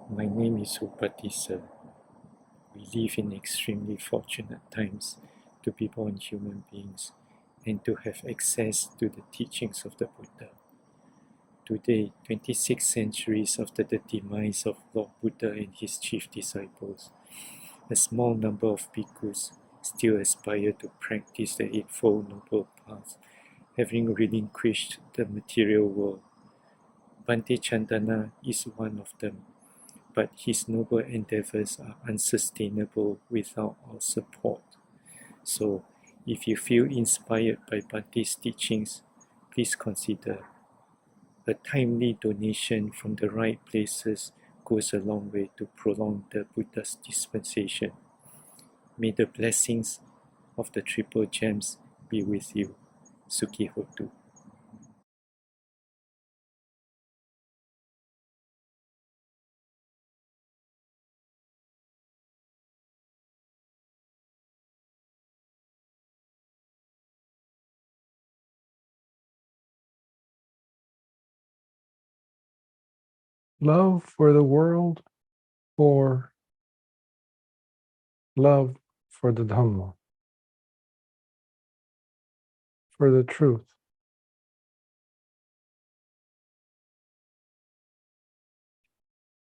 My name is Sir. We live in extremely fortunate times to be born human beings and to have access to the teachings of the Buddha. Today, 26 centuries after the demise of Lord Buddha and his chief disciples, a small number of bhikkhus still aspire to practice the Eightfold Noble Path, having relinquished the material world. Bhante Candana is one of them, but his noble endeavors are unsustainable without our support. So, if you feel inspired by Bhante's teachings, please consider a timely donation from the right places goes a long way to prolong the Buddha's dispensation. May the blessings of the Triple Gems be with you. Sukhi Hotu. Love for the world or love for the Dhamma, for the truth.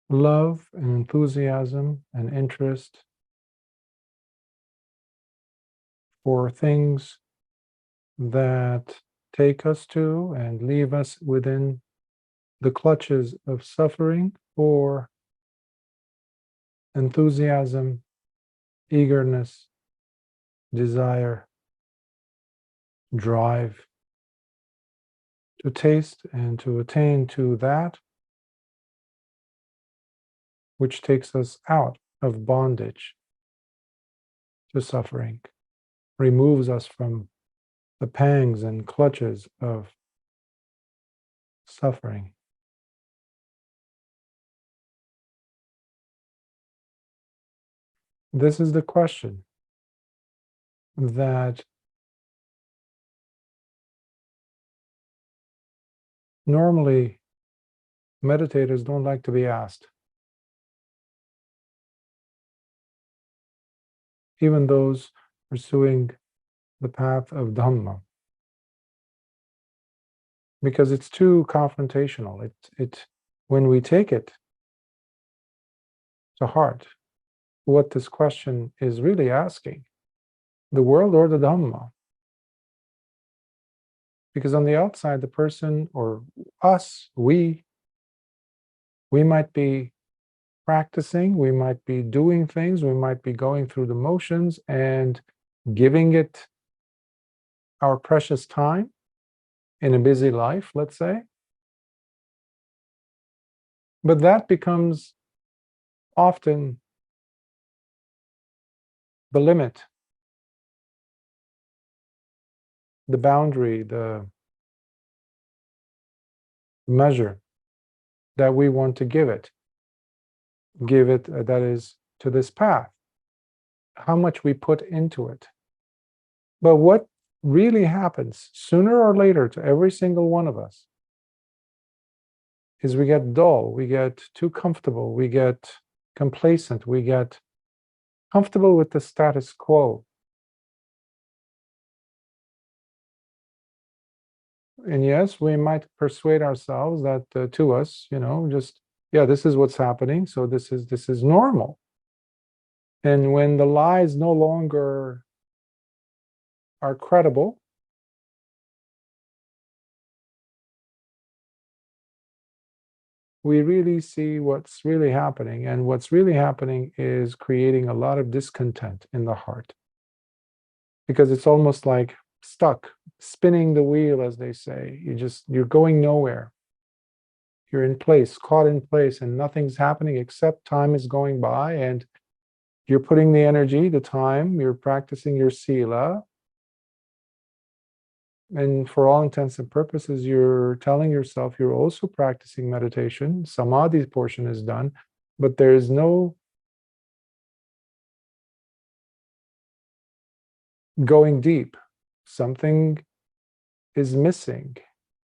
Love and enthusiasm and interest for things that take us to and leave us within the clutches of suffering, or enthusiasm, eagerness, desire, drive to taste and to attain to that which takes us out of bondage to suffering, removes us from the pangs and clutches of suffering. This is the question that normally meditators don't like to be asked. Even those pursuing the path of Dhamma, because it's too confrontational. When we take it to heart, what this question is really asking, the world or the Dhamma? Because on the outside, the person or us, we might be practicing, we might be doing things, we might be going through the motions and giving it our precious time in a busy life, let's say. But that becomes often the limit, the boundary, the measure that we want to give it, that is, to this path, how much we put into it. But what really happens sooner or later to every single one of us is we get dull, we get too comfortable, we get complacent, we get comfortable with the status quo. And yes, we might persuade ourselves that to us, just, yeah, this is what's happening, so this is normal. And when the lies no longer are credible, we really see what's really happening. And what's really happening is creating a lot of discontent in the heart. Because it's almost like stuck, spinning the wheel, as they say. You're going nowhere. You're in place, caught in place, and nothing's happening except time is going by, and you're putting the energy, the time, you're practicing your sila, and for all intents and purposes, you're telling yourself you're also practicing meditation. Samadhi portion is done, but there's no going deep. Something is missing,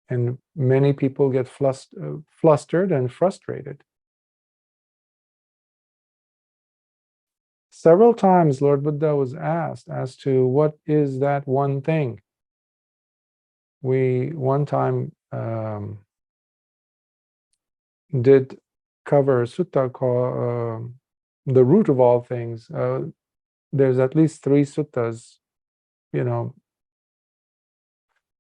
and many people get flustered and frustrated. Several times Lord Buddha was asked as to what is that one thing. We one time did cover a sutta called The Root of All Things. There's at least 3 suttas,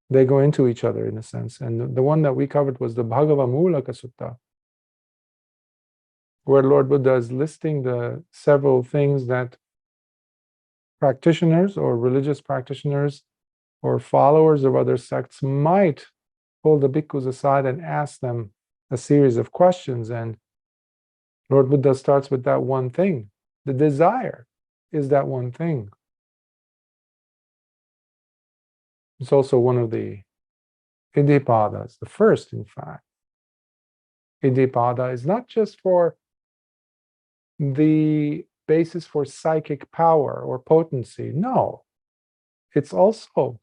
they go into each other in a sense. And the one that we covered was the Bhagavamulaka Sutta, where Lord Buddha is listing the several things that practitioners or religious practitioners or followers of other sects might pull the bhikkhus aside and ask them a series of questions. And Lord Buddha starts with that one thing. The desire is that one thing. It's also one of the Iddhipadas, the first, in fact. Iddhipada is not just for the basis for psychic power or potency. No, it's also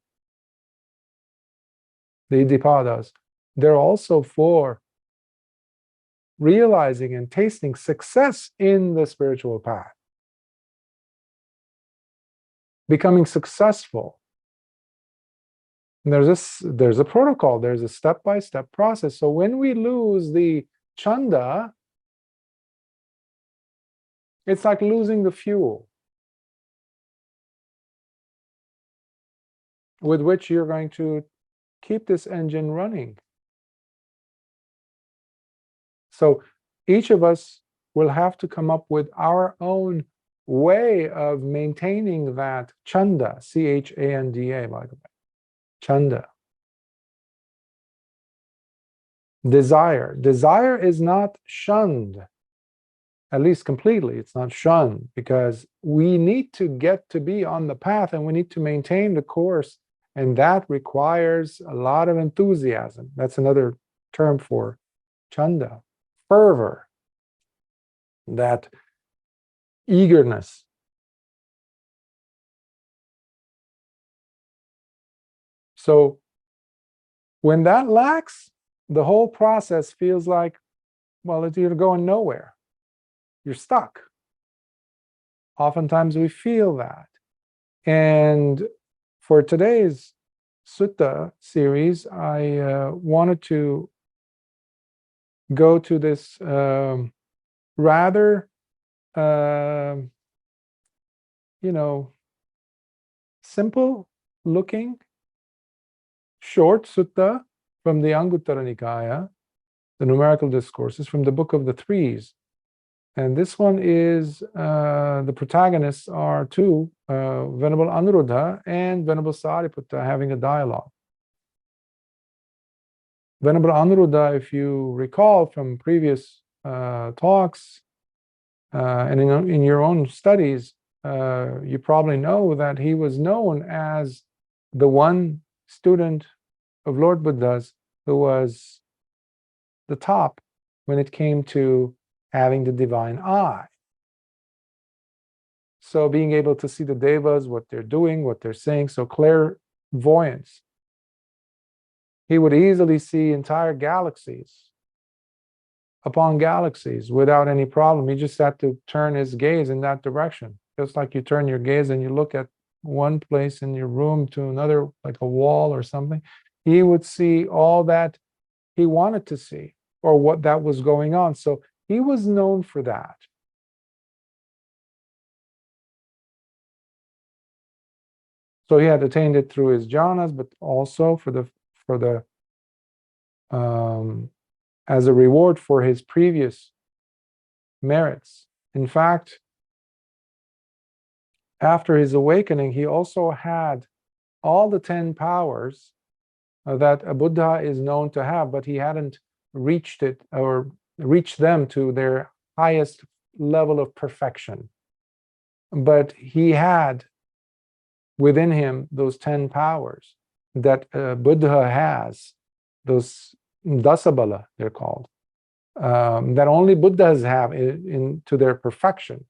the Iddhipadas. They're also for realizing and tasting success in the spiritual path, becoming successful. And there's a protocol, there's a step-by-step process. So when we lose the chanda, it's like losing the fuel with which you're going to keep this engine running. So each of us will have to come up with our own way of maintaining that chanda, chanda, by the way. Chanda. Desire. Desire is not shunned, at least completely. It's not shunned, because we need to get to be on the path and we need to maintain the course. And that requires a lot of enthusiasm. That's another term for chanda. Fervor. That eagerness. So when that lacks, the whole process feels like, well, you're going nowhere. You're stuck. Oftentimes we feel that. And for today's sutta series, I wanted to go to this rather, simple looking short sutta from the Anguttara Nikaya, the Numerical Discourses, from the Book of the Threes. And this one is, the protagonists are two, Venerable Anuruddha and Venerable Sāriputta, having a dialogue. Venerable Anuruddha, if you recall from previous talks and in your own studies, you probably know that he was known as the one student of Lord Buddha's who was the top when it came to having the divine eye. So being able to see the devas, what they're doing, what they're saying, so clairvoyance. He would easily see entire galaxies upon galaxies without any problem. He just had to turn his gaze in that direction. Just like you turn your gaze and you look at one place in your room to another, like a wall or something, he would see all that he wanted to see or what that was going on. So he was known for that. So he had attained it through his jhanas, but also for the as a reward for his previous merits. In fact, after his awakening, he also had all the 10 powers that a Buddha is known to have, but he hadn't reached it or reached them to their highest level of perfection. But he had within him those 10 powers that Buddha has, those dasabala, they're called, that only Buddhas have to their perfection.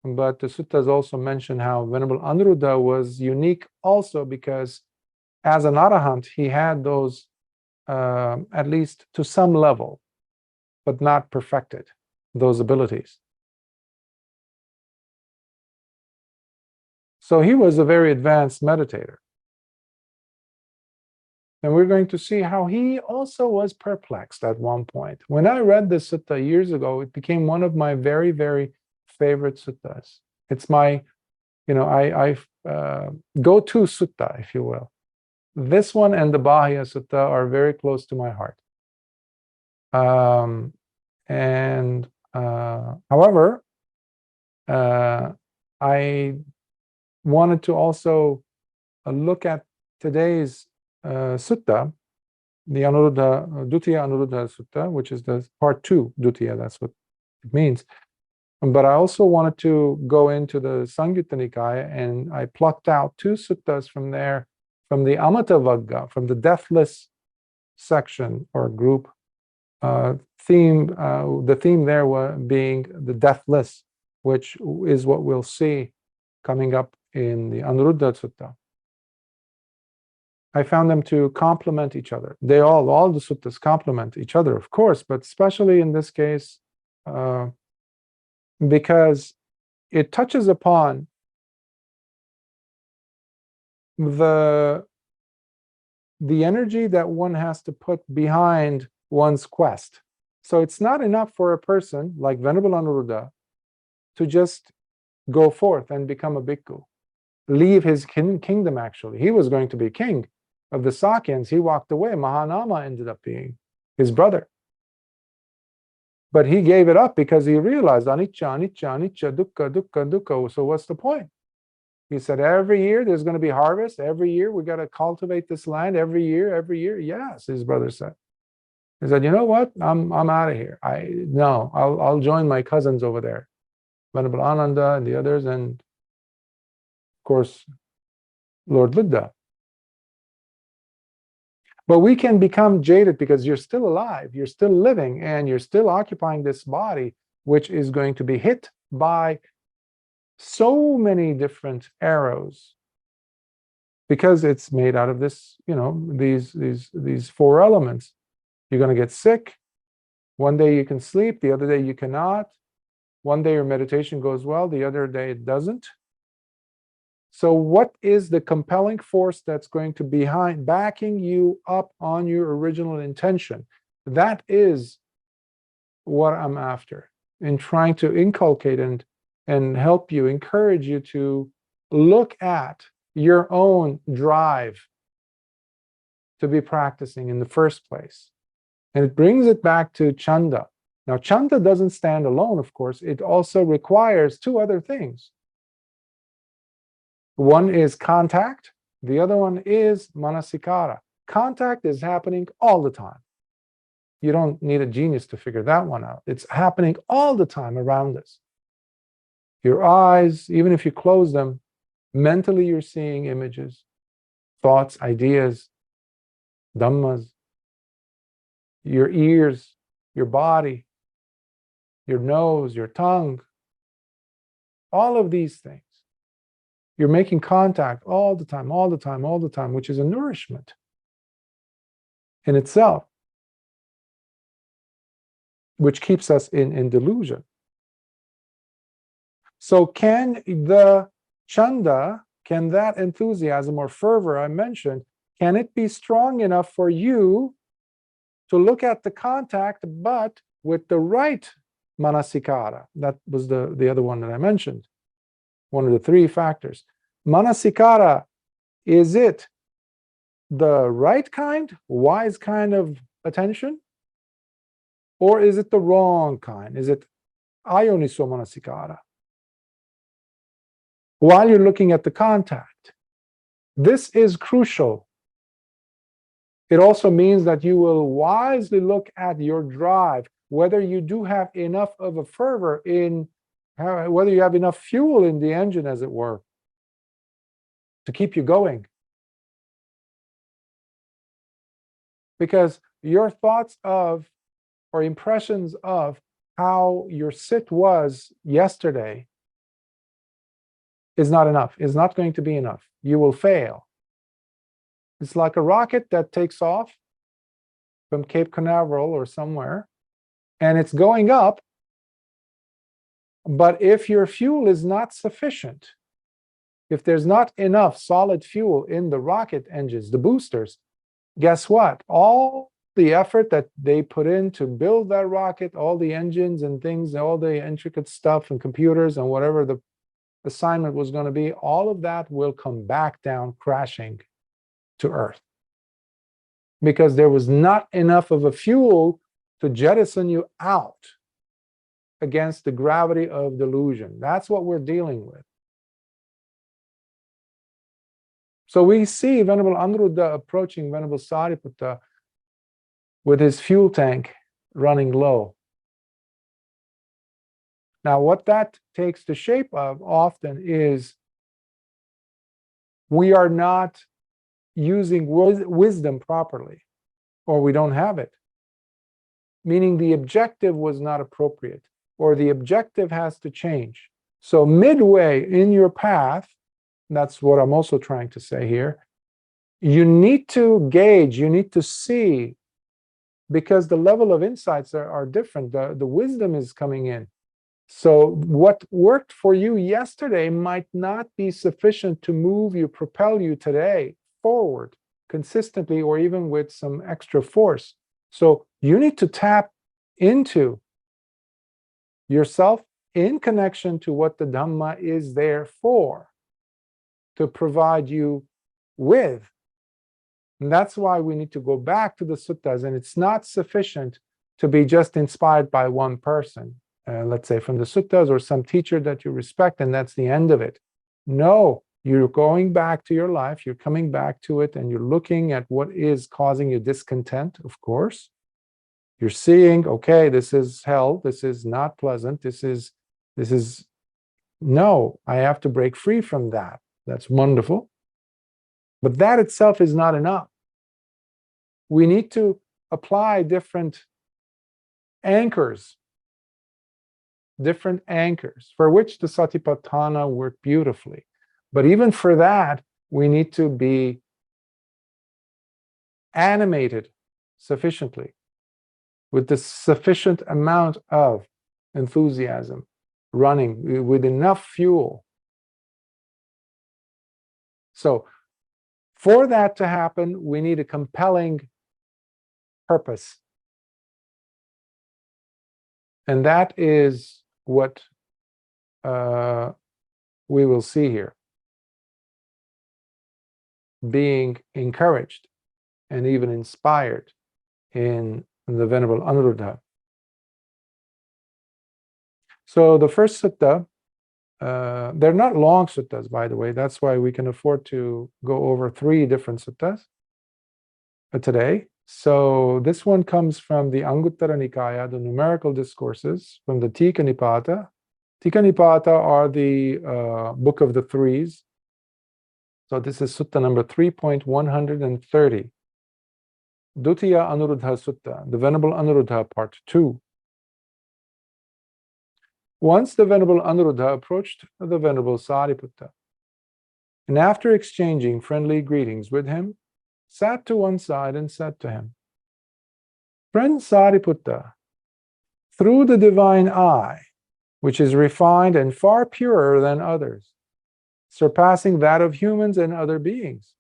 But the suttas also mention how Venerable Anuruddha was unique also because as an arahant, he had those at least to some level, but not perfected, those abilities. So he was a very advanced meditator. And we're going to see how he also was perplexed at one point. When I read this sutta years ago, it became one of my very, very favorite suttas. It's my, I go-to sutta, if you will. This one and the Bahya Sutta are very close to my heart. However, I wanted to also look at today's sutta, the Dutiya Anuruddha Sutta, which is the part 2, Dutiya, that's what it means. But I also wanted to go into the Samyutta Nikaya, and I plucked out 2 suttas from there, from the Amata Vagga, from the Deathless section or group theme. The theme there being the Deathless, which is what we'll see coming up in the Anuruddha Sutta. I found them to complement each other. All the suttas complement each other, of course, but especially in this case, because it touches upon the energy that one has to put behind one's quest. So it's not enough for a person like Venerable Anuruddha to just go forth and become a bhikkhu, leave his kingdom. Actually, he was going to be king of the Sakyans. He walked away. Mahanama ended up being his brother. But he gave it up because he realized anicca, anicca, anicca, dukkha, dukkha, dukkha. So what's the point? He said, every year there's going to be harvest. Every year we got to cultivate this land. Every year. Yes, his brother said. He said, you know what? I'm out of here. I'll join my cousins over there, Venerable Ananda and the others, and of course, Lord Buddha. But we can become jaded because you're still alive, you're still living, and you're still occupying this body, which is going to be hit by so many different arrows, because it's made out of this, these 4 elements. You're going to get sick. One day you can sleep, the other day you cannot. One day your meditation goes well, the other day it doesn't. So what is the compelling force that's going to be backing you up on your original intention? That is what I'm after, in trying to inculcate and help you, encourage you to look at your own drive to be practicing in the first place. And it brings it back to Chanda. Now, Chanda doesn't stand alone, of course. It also requires 2 other things. One is contact, the other one is manasikara. Contact is happening all the time. You don't need a genius to figure that one out. It's happening all the time around us. Your eyes, even if you close them, mentally you're seeing images, thoughts, ideas, dhammas. Your ears, your body, your nose, your tongue, all of these things. You're making contact all the time, which is a nourishment in itself, which keeps us in delusion. So can the chanda, can that enthusiasm or fervor I mentioned, can it be strong enough for you to look at the contact, but with the right manasikara? That was the other one that I mentioned, one of the 3 factors. Manasikara, is it the right kind, wise kind of attention? Or is it the wrong kind? Is it ayoniso manasikara? While you're looking at the contact, this is crucial. It also means that you will wisely look at your drive, whether you do have enough of a fervor whether you have enough fuel in the engine, as it were, to keep you going. Because your thoughts of, or impressions of, how your sit was yesterday is not enough, is not going to be enough. You will fail. It's like a rocket that takes off from Cape Canaveral or somewhere, and it's going up, but if your fuel is not sufficient, if there's not enough solid fuel in the rocket engines, the boosters, guess what? All the effort that they put in to build that rocket, all the engines and things, all the intricate stuff and computers and whatever the assignment was going to be, all of that will come back down crashing to Earth. Because there was not enough of a fuel to jettison you out against the gravity of delusion. That's what we're dealing with. So we see Venerable Anuruddha approaching Venerable Sāriputta with his fuel tank running low. Now, what that takes the shape of often is we are not using wisdom properly, or we don't have it. Meaning the objective was not appropriate, or the objective has to change. So midway in your path, that's what I'm also trying to say here, you need to gauge, you need to see, because the level of insights are different. The wisdom is coming in. So what worked for you yesterday might not be sufficient to move you, propel you today forward consistently, or even with some extra force. So you need to tap into yourself in connection to what the Dhamma is there for, to provide you with. And that's why we need to go back to the suttas, and it's not sufficient to be just inspired by one person, let's say from the suttas or some teacher that you respect, and that's the end of it. No, you're going back to your life, you're coming back to it, and you're looking at what is causing you discontent, of course. You're seeing, okay, this is hell, this is not pleasant, this is, no, I have to break free from that. That's wonderful. But that itself is not enough. We need to apply different anchors, for which the Satipatthana work beautifully. But even for that, we need to be animated sufficiently, with the sufficient amount of enthusiasm, running with enough fuel. So for that to happen, we need a compelling purpose. And that is what we will see here. Being encouraged and even inspired in the Venerable Anuruddha. So the first sutta, they're not long suttas, by the way. That's why we can afford to go over 3 different suttas today. So this one comes from the Anguttara Nikaya, the Numerical Discourses, from the Tika Nipāta. Tika Nipāta are the book of the threes. So this is sutta number 3.130. Dutiya Anuruddha Sutta, the Venerable Anuruddha, part 2. Once the Venerable Anuruddha approached the Venerable Sāriputta, and after exchanging friendly greetings with him, sat to one side and said to him, "Friend Sāriputta, through the divine eye, which is refined and far purer than others, surpassing that of humans and other beings,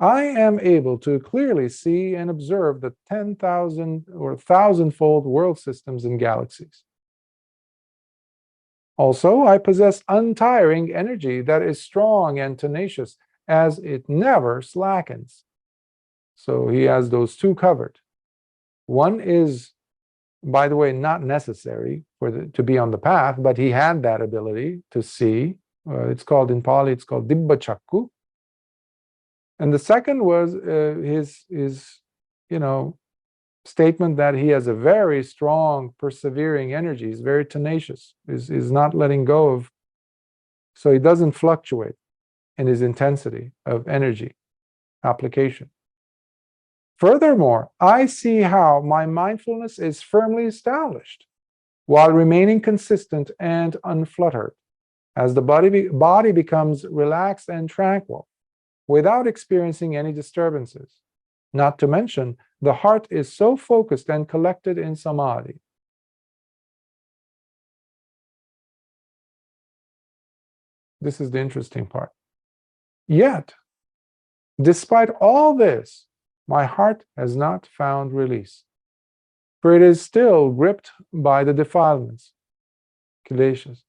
I am able to clearly see and observe the 10,000 or 1,000-fold world systems and galaxies. Also, I possess untiring energy that is strong and tenacious, as it never slackens." So he has those 2 covered. One is, by the way, not necessary to be on the path, but he had that ability to see. It's called, in Pali, it's called Dibba Chakku. And the second was his statement that he has a very strong, persevering energy. He's very tenacious, is not letting go of, so he doesn't fluctuate in his intensity of energy application. Furthermore, I see how my mindfulness is firmly established while remaining consistent and unfluttered, as the body becomes relaxed and tranquil without experiencing any disturbances. Not to mention, the heart is so focused and collected in samadhi. This is the interesting part. Yet, despite all this, my heart has not found release, for it is still gripped by the defilements, kileshas,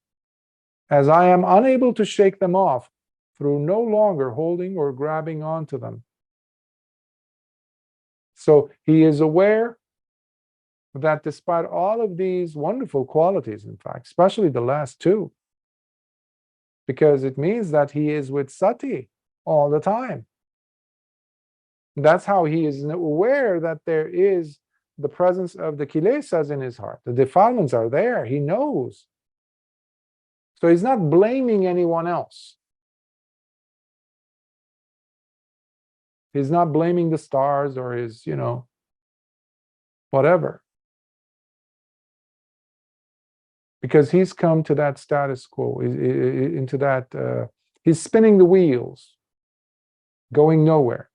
as I am unable to shake them off through no longer holding or grabbing onto them. So he is aware that despite all of these wonderful qualities, in fact, especially the last two, because it means that he is with sati all the time. That's how he is aware that there is the presence of the kilesas in his heart. The defilements are there, he knows. So he's not blaming anyone else. He's not blaming the stars or his, whatever. Because he's come to that status quo, into that, he's spinning the wheels, going nowhere.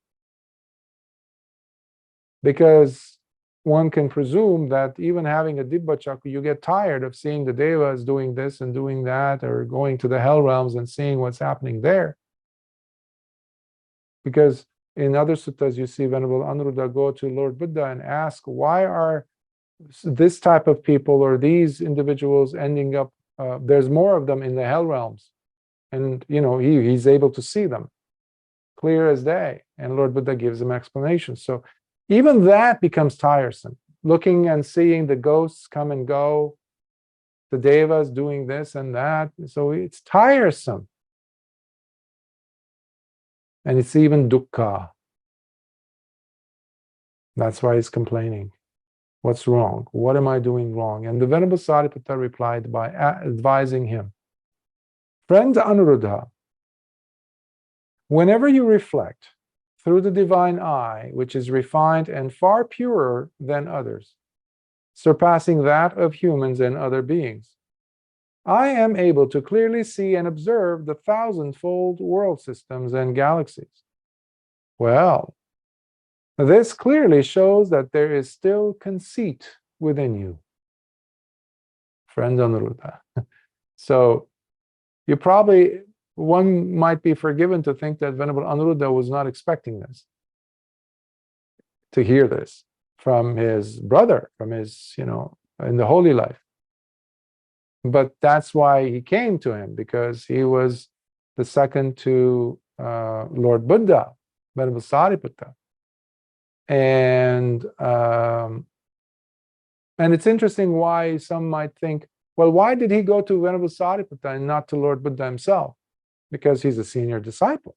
Because one can presume that even having a Dibba Chakra, you get tired of seeing the devas doing this and doing that, or going to the hell realms and seeing what's happening there. Because in other suttas, you see Venerable Anuruddha go to Lord Buddha and ask, why are this type of people or these individuals ending up, there's more of them in the hell realms. And, he's able to see them clear as day. And Lord Buddha gives him explanations. So even that becomes tiresome. Looking and seeing the ghosts come and go, the devas doing this and that. So it's tiresome. And it's even dukkha. That's why he's complaining. What's wrong? What am I doing wrong? And the Venerable Sāriputta replied by advising him, friend Anuruddha, whenever you reflect through the divine eye, which is refined and far purer than others, surpassing that of humans and other beings, I am able to clearly see and observe the thousand-fold world systems and galaxies. Well, this clearly shows that there is still conceit within you, friend Anuruddha. So one might be forgiven to think that Venerable Anuruddha was not expecting this, to hear this from his brother, from his, in the holy life. But that's why he came to him, because he was the second to Lord Buddha, Venerable Sāriputta. And it's interesting why some might think, well, why did he go to Venerable Sāriputta and not to Lord Buddha himself? Because he's a senior disciple.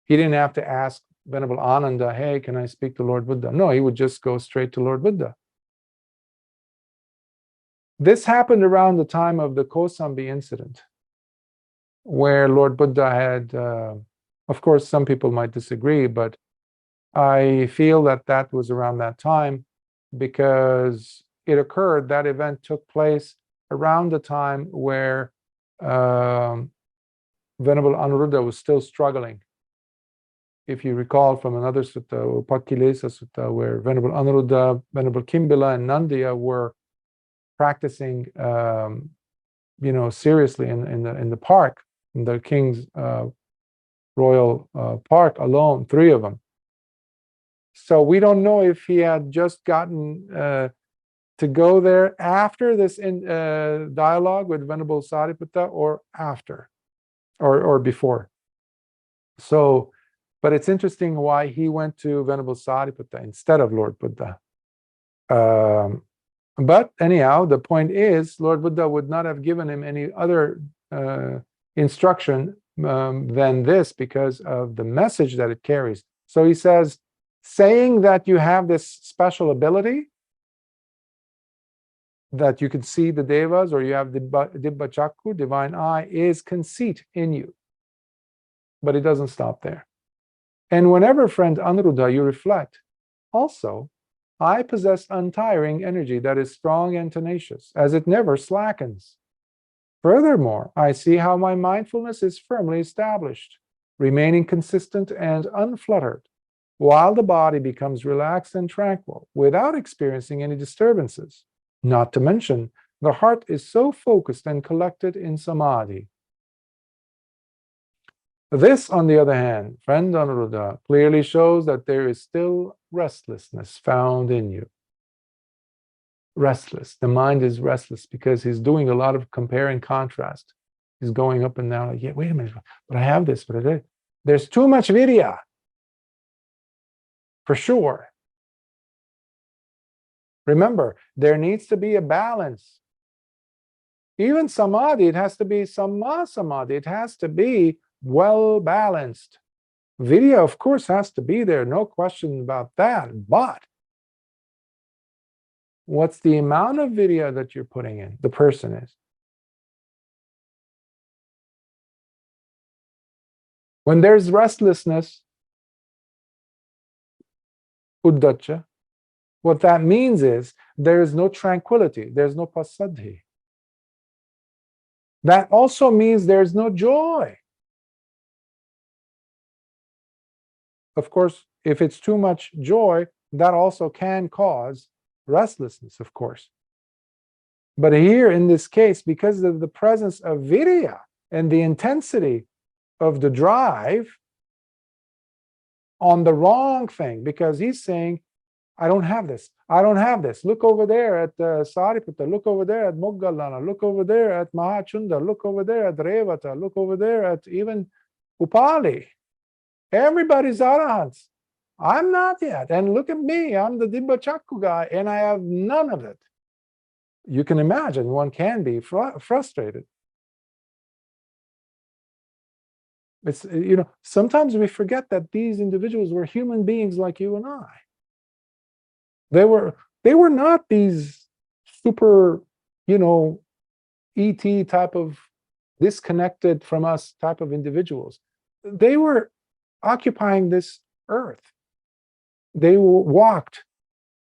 He didn't have to ask Venerable Ananda, hey, can I speak to Lord Buddha? No, he would just go straight to Lord Buddha. This happened around the time of the Kosambi incident, where Lord Buddha had, of course, some people might disagree, but I feel that was around that time, because it occurred, that event took place around the time where Venerable Anuruddha was still struggling. If you recall from another sutta, Upakilesa Sutta, where Venerable Anuruddha, Venerable Kimbila, and Nandiya were practicing, seriously in the park, in the king's royal park alone, three of them. So we don't know if he had just gotten to go there after this dialogue with Venerable Sāriputta, or after, or before. So, but it's interesting why he went to Venerable Sāriputta instead of Lord Buddha. But anyhow, the point is, Lord Buddha would not have given him any other instruction than this, because of the message that it carries. So he says, saying that you have this special ability, that you can see the devas, or you have the Dibba Chakra, divine eye, is conceit in you. But it doesn't stop there. And whenever, friend Anuruddha, you reflect, also, I possess untiring energy that is strong and tenacious, as it never slackens. Furthermore, I see how my mindfulness is firmly established, remaining consistent and unfluttered, while the body becomes relaxed and tranquil, without experiencing any disturbances. Not to mention The heart is so focused and collected in samadhi. This, on the other hand, friend Anuruddha, clearly shows that there is still restlessness found in you. Restless. The mind is restless because he's doing a lot of compare and contrast. He's going up and down, like, yeah, wait a minute, but I have this, but I did. There's too much virya, for sure. Remember, there needs to be a balance. Even samadhi, it has to be samma samadhi. It has to be well balanced. Virya, of course, has to be there, no question about that. But what's the amount of virya that you're putting in? The person is. When there's restlessness, uddacha, what that means is there is no tranquility, there's no pasadhi. That also means there's no joy. Of course, if it's too much joy, that also can cause restlessness, of course. But here in this case, because of the presence of virya and the intensity of the drive on the wrong thing, because he's saying, I don't have this. I don't have this. Look over there at Sāriputta. Look over there at Moggallana. Look over there at Mahachunda. Look over there at Revata. Look over there at even Upali. Everybody's arahants. I'm not yet. And look at me. I'm the Dibba Chakku guy, and I have none of it. You can imagine one can be frustrated. It's, sometimes we forget that these individuals were human beings like you and I. They were not these super, ET type of disconnected from us type of individuals. They were occupying this earth. They walked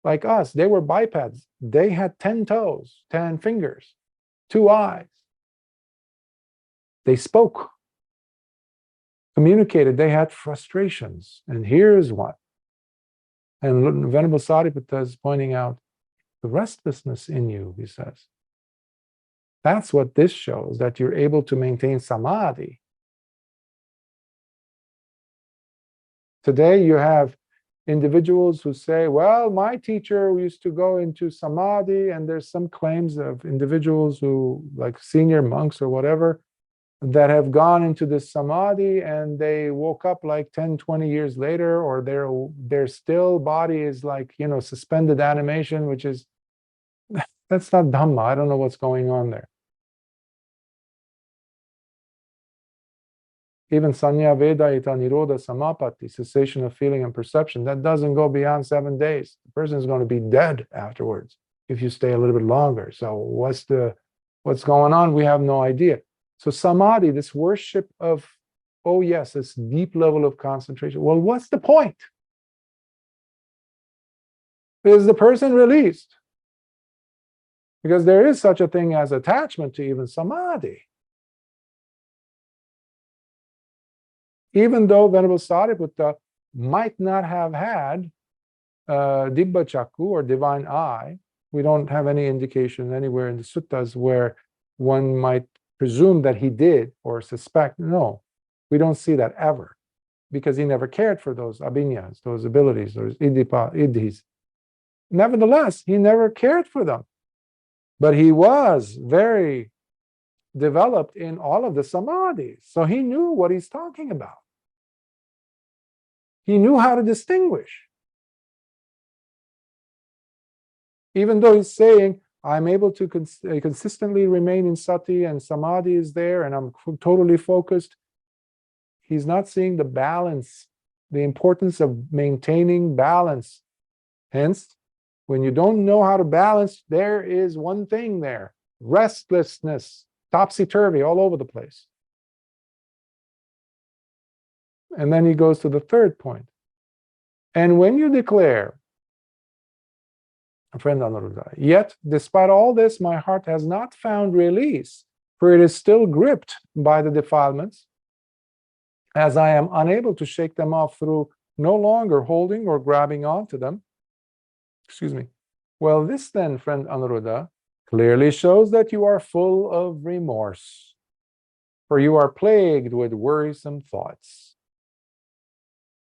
like us. They were bipeds. They had 10 toes, 10 fingers, 2 eyes. They spoke, communicated. They had frustrations. And here's one. And Venerable Sāriputta is pointing out the restlessness in you, he says. That's what this shows, that you're able to maintain samadhi. Today you have individuals who say, well, my teacher used to go into samadhi, and there's some claims of individuals who, like senior monks or whatever, that have gone into this samadhi and they woke up like 10, 20 years later, or their still body is like, suspended animation, which is, that's not Dhamma. I don't know what's going on there. Even Sanya Vedayita Nirodha Samapatti, cessation of feeling and perception, that doesn't go beyond 7 days. The person is going to be dead afterwards if you stay a little bit longer. So what's going on? We have no idea. So samadhi, this worship of, oh yes, this deep level of concentration. Well, what's the point? Is the person released? Because there is such a thing as attachment to even samadhi. Even though Venerable Sāriputta might not have had Dibba Chakku or divine eye, we don't have any indication anywhere in the suttas where one might presume that he did or suspect. No, we don't see that ever, because he never cared for those abhinyas, those abilities, those iddhis. Nevertheless, he never cared for them. But he was very developed in all of the samadhis, so he knew what he's talking about. He knew how to distinguish. Even though he's saying, I'm able to consistently remain in sati, and samadhi is there, and I'm totally focused, he's not seeing the balance, the importance of maintaining balance. Hence, when you don't know how to balance, there is one thing there: restlessness, topsy-turvy, all over the place. And then he goes to the third point. And when you declare, friend Anuruddha, yet despite all this, my heart has not found release, for it is still gripped by the defilements, as I am unable to shake them off through no longer holding or grabbing onto them. Excuse me. Well, this then, friend Anuruddha, clearly shows that you are full of remorse, for you are plagued with worrisome thoughts.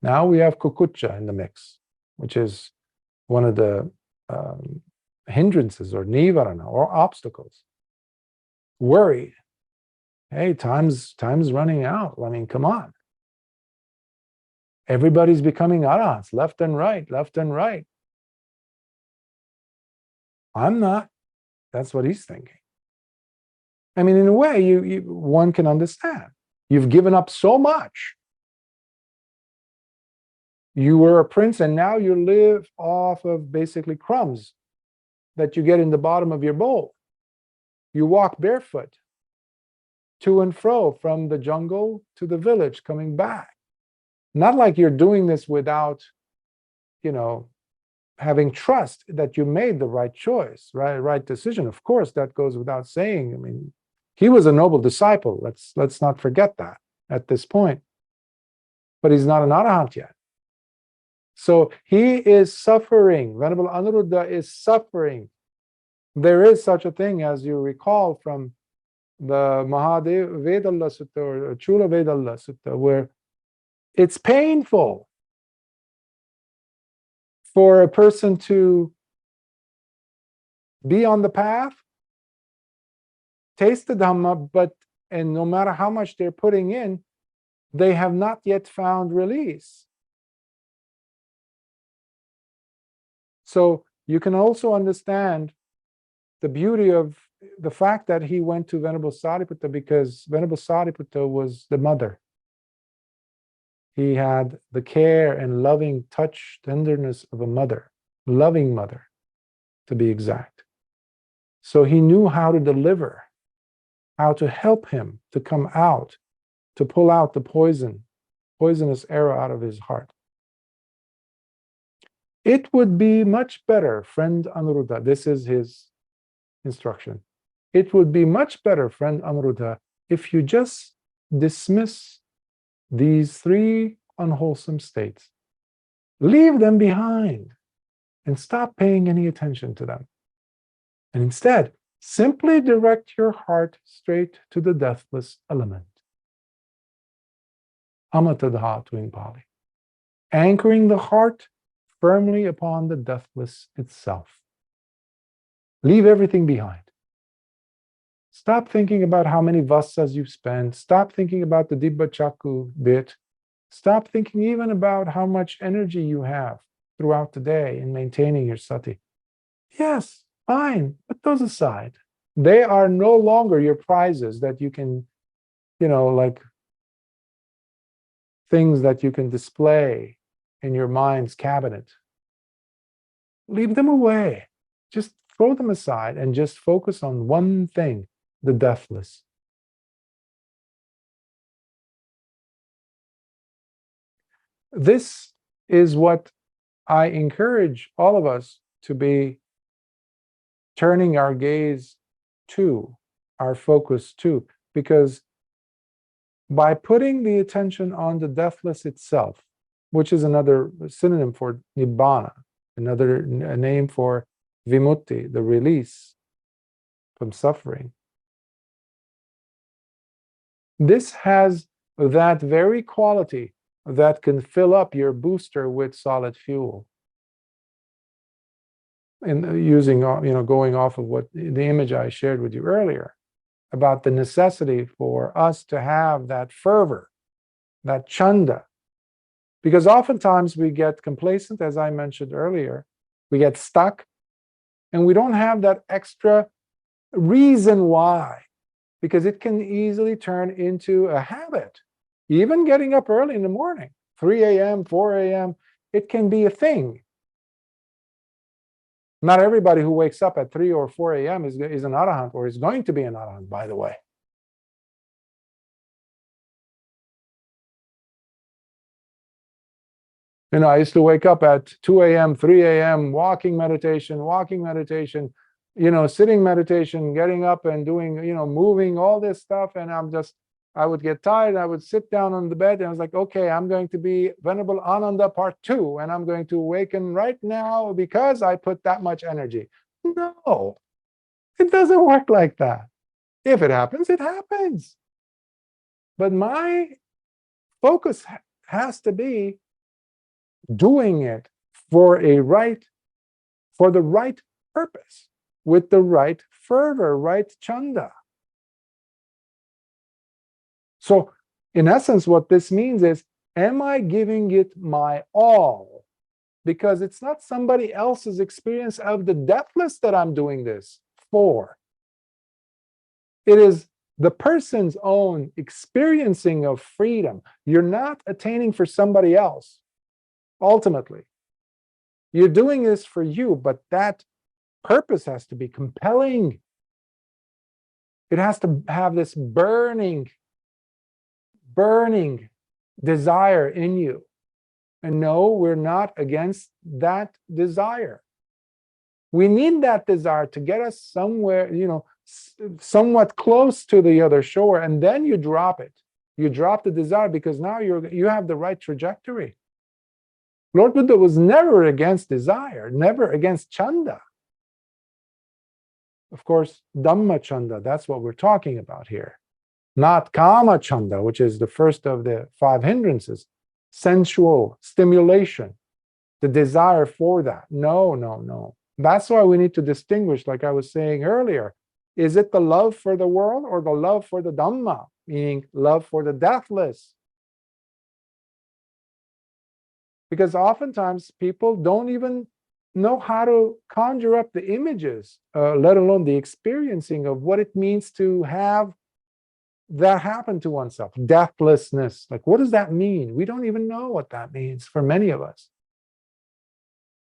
Now we have kukuccha in the mix, which is one of the hindrances or nibbāna or obstacles. Worry. Hey, time's running out. I mean, come on. Everybody's becoming arahants left and right, left and right. I'm not. That's what he's thinking. I mean, in a way, one can understand. You've given up so much. You were a prince and now you live off of basically crumbs that you get in the bottom of your bowl. You walk barefoot to and fro from the jungle to the village, coming back. Not like you're doing this without, having trust that you made the right choice, right decision. Of course, that goes without saying. I mean, he was a noble disciple. Let's not forget that at this point. But he's not an arahant yet. So he is suffering. Venerable Anuruddha is suffering. There is such a thing, as you recall from the Vedalla Sutta or Chula Vedalla Sutta, where it's painful for a person to be on the path, taste the Dhamma, and no matter how much they're putting in, they have not yet found release. So you can also understand the beauty of the fact that he went to Venerable Sāriputta, because Venerable Sāriputta was the mother. He had the care and loving touch, tenderness of a mother, loving mother, to be exact. So he knew how to deliver, how to help him to come out, to pull out the poisonous arrow out of his heart. It would be much better, friend Anuruddha, this is his instruction. It would be much better, friend Anuruddha, if you just dismiss these three unwholesome states. Leave them behind and stop paying any attention to them. And instead, simply direct your heart straight to the deathless element. Amata dhatu in Pali. Anchoring the heart firmly upon the deathless itself. Leave everything behind. Stop thinking about how many vasas you've spent. Stop thinking about the Dibba Chaku bit. Stop thinking even about how much energy you have throughout the day in maintaining your sati. Yes, fine, put those aside. They are no longer your prizes that you can, like things that you can display in your mind's cabinet. Leave them away. Just throw them aside and just focus on one thing, the deathless. This is what I encourage all of us to be turning our gaze to, our focus to, because by putting the attention on the deathless itself, which is another synonym for Nibbāna, another name for vimutti, the release from suffering. This has that very quality that can fill up your booster with solid fuel. And going off of what the image I shared with you earlier about the necessity for us to have that fervor, that chanda, because oftentimes we get complacent, as I mentioned earlier, we get stuck, and we don't have that extra reason why, because it can easily turn into a habit. Even getting up early in the morning, 3 a.m., 4 a.m., it can be a thing. Not everybody who wakes up at 3 or 4 a.m. is an arahant, or is going to be an arahant, by the way. I used to wake up at 2 a.m., 3 a.m., walking meditation, sitting meditation, getting up and doing, moving, all this stuff. And I would get tired. I would sit down on the bed and I was like, okay, I'm going to be Venerable Ananda Part 2, and I'm going to awaken right now because I put that much energy. No. It doesn't work like that. If it happens, it happens. But my focus has to be doing it for the right purpose, with the right fervor, right chanda. So in essence, what this means is, am I giving it my all? Because it's not somebody else's experience of the deathless that I'm doing this for. It is the person's own experiencing of freedom. You're not attaining for somebody else, ultimately. You're doing this for you, but that purpose has to be compelling. It has to have this burning desire in you. And no, we're not against that desire. We need that desire to get us somewhere, somewhat close to the other shore, and then you drop it. You drop the desire because now you have the right trajectory. Lord Buddha was never against desire, never against chanda. Of course, Dhamma chanda, that's what we're talking about here. Not kama chanda, which is the first of the 5 hindrances. Sensual stimulation, the desire for that. No. That's why we need to distinguish, like I was saying earlier. Is it the love for the world or the love for the Dhamma, meaning love for the deathless? Because oftentimes people don't even know how to conjure up the images, let alone the experiencing of what it means to have that happen to oneself. Deathlessness. Like, what does that mean? We don't even know what that means for many of us.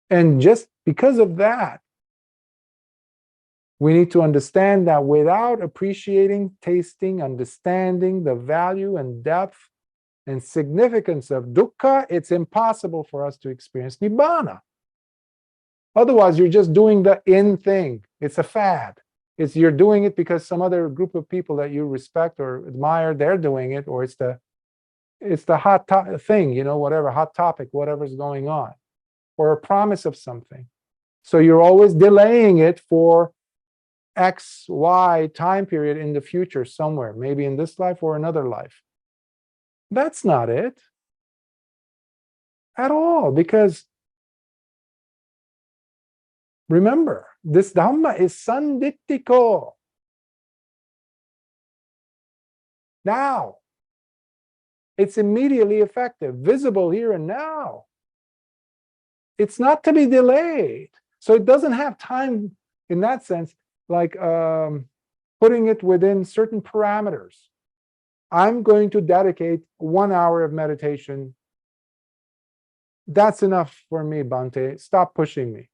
And just because of that, we need to understand that without appreciating, tasting, understanding the value and depth and significance of dukkha, it's impossible for us to experience Nibbāna. Otherwise, you're just doing the in thing. It's a fad. You're doing it because some other group of people that you respect or admire, they're doing it, or it's the hot thing, whatever, hot topic, whatever's going on, or a promise of something. So you're always delaying it for X, Y time period in the future somewhere, maybe in this life or another life. That's not it at all, because remember, this Dhamma is sanditthiko. Now. It's immediately effective, visible here and now. It's not to be delayed. So it doesn't have time in that sense, like putting it within certain parameters. I'm going to dedicate 1 hour of meditation. That's enough for me, Bhante. Stop pushing me.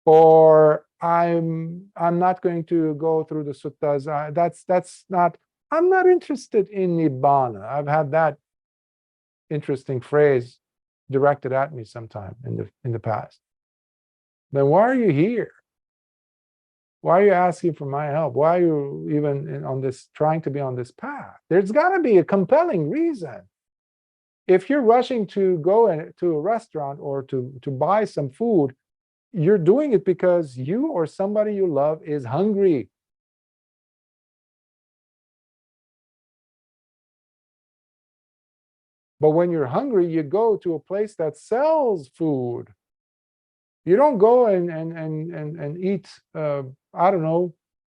Or I'm not going to go through the suttas. That's not. I'm not interested in Nibbāna. I've had that interesting phrase directed at me sometime in the past. Then why are you here? Why are you asking for my help? Why are you even on this, trying to be on this path? There's got to be a compelling reason. If you're rushing to go to a restaurant or to buy some food, you're doing it because you or somebody you love is hungry. But when you're hungry, you go to a place that sells food. You don't go and eat, I don't know,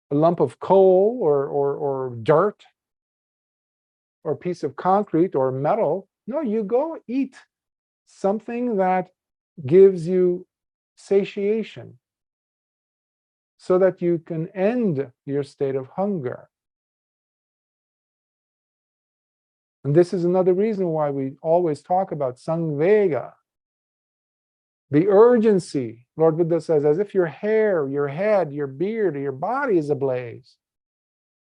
a lump of coal or dirt or a piece of concrete or metal. No, you go eat something that gives you satiation so that you can end your state of hunger. And this is another reason why we always talk about samvega, the urgency. Lord Buddha says, as if your hair, your head, your beard, your body is ablaze.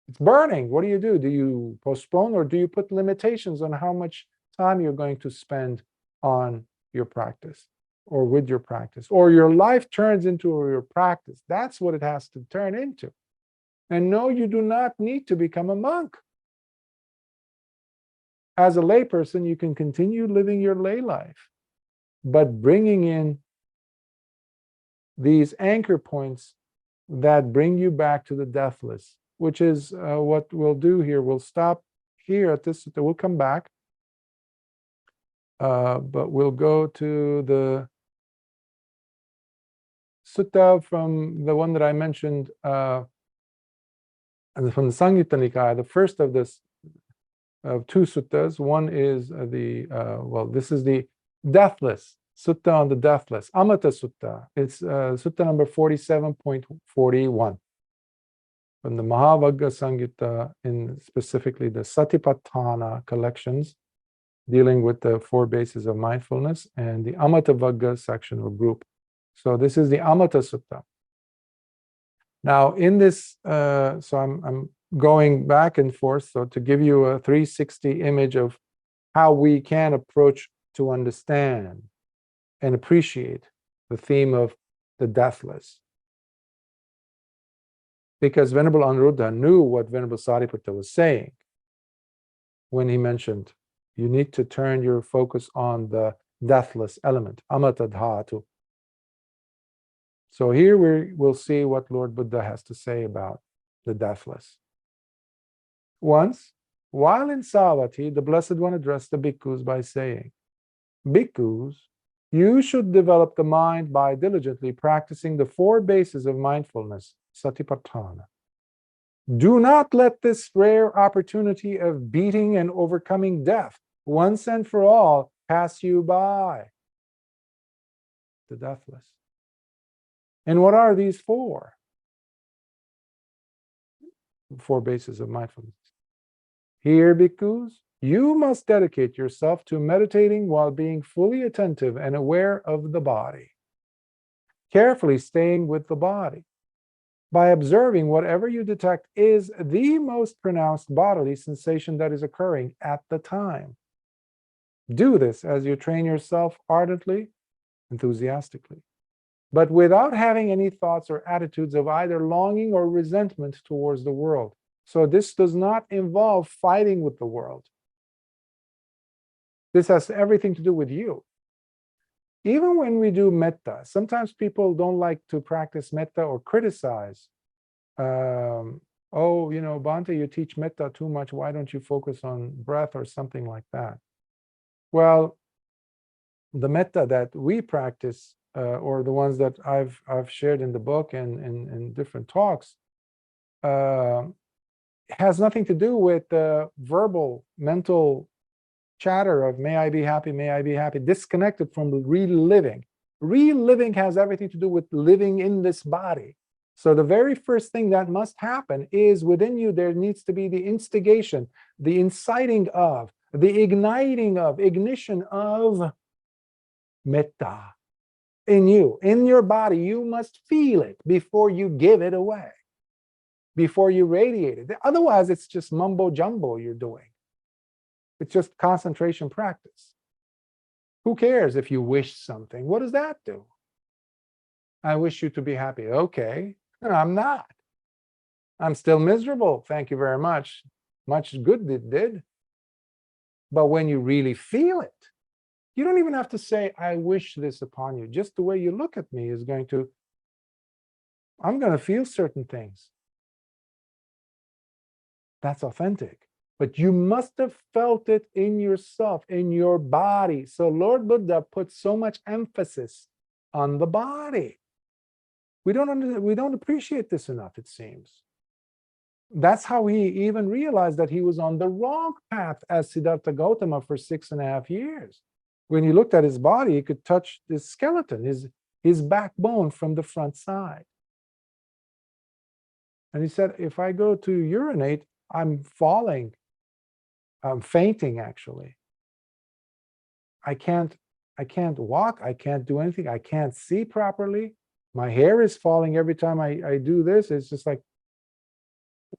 It's burning. What do? Do you postpone, or do you put limitations on how much time you're going to spend on your practice or with your practice? Or your life turns into your practice. That's what it has to turn into. And no, you do not need to become a monk. As a layperson, you can continue living your lay life, but bringing in these anchor points that bring you back to the deathless, which is what we'll do here. We'll stop here at this sutta. We'll come back, but we'll go to the sutta from the one that I mentioned, from the Samyutta Nikaya, the first of this of two suttas. One is this is the Deathless Sutta on the Deathless, Amata Sutta. It's sutta number 47.41 from the Mahavagga Samyutta, in specifically the Satipatthana collections, dealing with the four bases of mindfulness, and the Amata Vagga section or group. So this is the Amata Sutta. Now in this, so I'm going back and forth, so to give you a 360 image of how we can approach to understand and appreciate the theme of the deathless. Because Venerable Anuruddha knew what Venerable Sāriputta was saying when he mentioned you need to turn your focus on the deathless element, amata dhatu. So here we'll see what Lord Buddha has to say about the deathless. Once, while in Savatthi, the Blessed One addressed the bhikkhus by saying, "Bhikkhus, you should develop the mind by diligently practicing the four bases of mindfulness, satipatthana. Do not let this rare opportunity of beating and overcoming death once and for all pass you by." The deathless. And what are these four? Four bases of mindfulness. Here, bhikkhus, you must dedicate yourself to meditating while being fully attentive and aware of the body, carefully staying with the body. By observing whatever you detect is the most pronounced bodily sensation that is occurring at the time. Do this as you train yourself ardently, enthusiastically, but without having any thoughts or attitudes of either longing or resentment towards the world. So this does not involve fighting with the world. This has everything to do with you. Even when we do metta, sometimes people don't like to practice metta or criticize. Oh, Bhante, you teach metta too much. Why don't you focus on breath or something like that? Well, the metta that we practice, or the ones that I've shared in the book and in different talks, has nothing to do with the verbal, mental chatter of may I be happy, disconnected from the real living. Real living has everything to do with living in this body. So the very first thing that must happen is within you, there needs to be the instigation, the inciting of, the igniting of, ignition of metta in you, in your body. You must feel it before you give it away, before you radiate it. Otherwise, it's just mumbo jumbo you're doing. It's just concentration practice. Who cares if you wish something? What does that do? I wish you to be happy. Okay, I'm not. I'm still miserable. Thank you very much. Much good it did. But when you really feel it, you don't even have to say, I wish this upon you. Just the way you look at me is going to, I'm going to feel certain things. That's authentic. But you must have felt it in yourself, in your body. So Lord Buddha put so much emphasis on the body. We don't appreciate this enough, it seems. That's how he even realized that he was on the wrong path as Siddhartha Gautama for 6.5 years. When he looked at his body, he could touch his skeleton, his backbone from the front side. And he said, if I go to urinate, I'm falling. I'm fainting, actually. I can't walk. I can't do anything. I can't see properly. My hair is falling every time I do this. It's just like,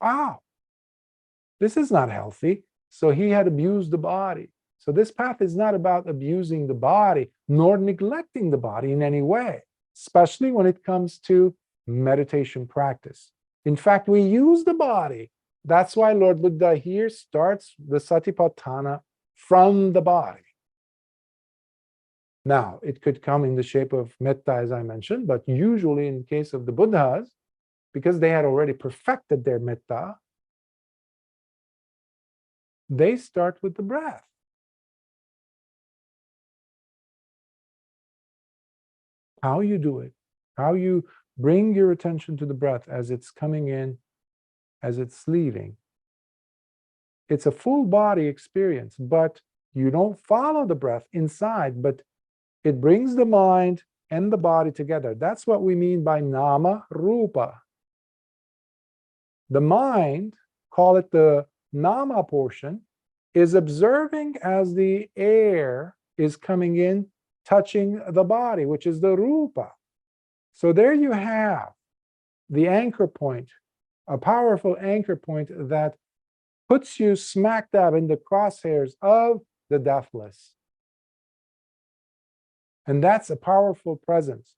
wow, this is not healthy. So he had abused the body. So this path is not about abusing the body, nor neglecting the body in any way, especially when it comes to meditation practice. In fact, we use the body. That's why Lord Buddha here starts the satipatthana from the body. Now, it could come in the shape of metta, as I mentioned, but usually in case of the Buddhas, because they had already perfected their metta, they start with the breath. How you do it, how you bring your attention to the breath as it's coming in, as it's leaving. It's a full body experience, but you don't follow the breath inside, but it brings the mind and the body together. That's what we mean by nama rupa. The mind, call it the nama portion, is observing as the air is coming in, touching the body, which is the rupa. So there you have the anchor point, a powerful anchor point that puts you smack dab in the crosshairs of the deathless. And that's a powerful presence.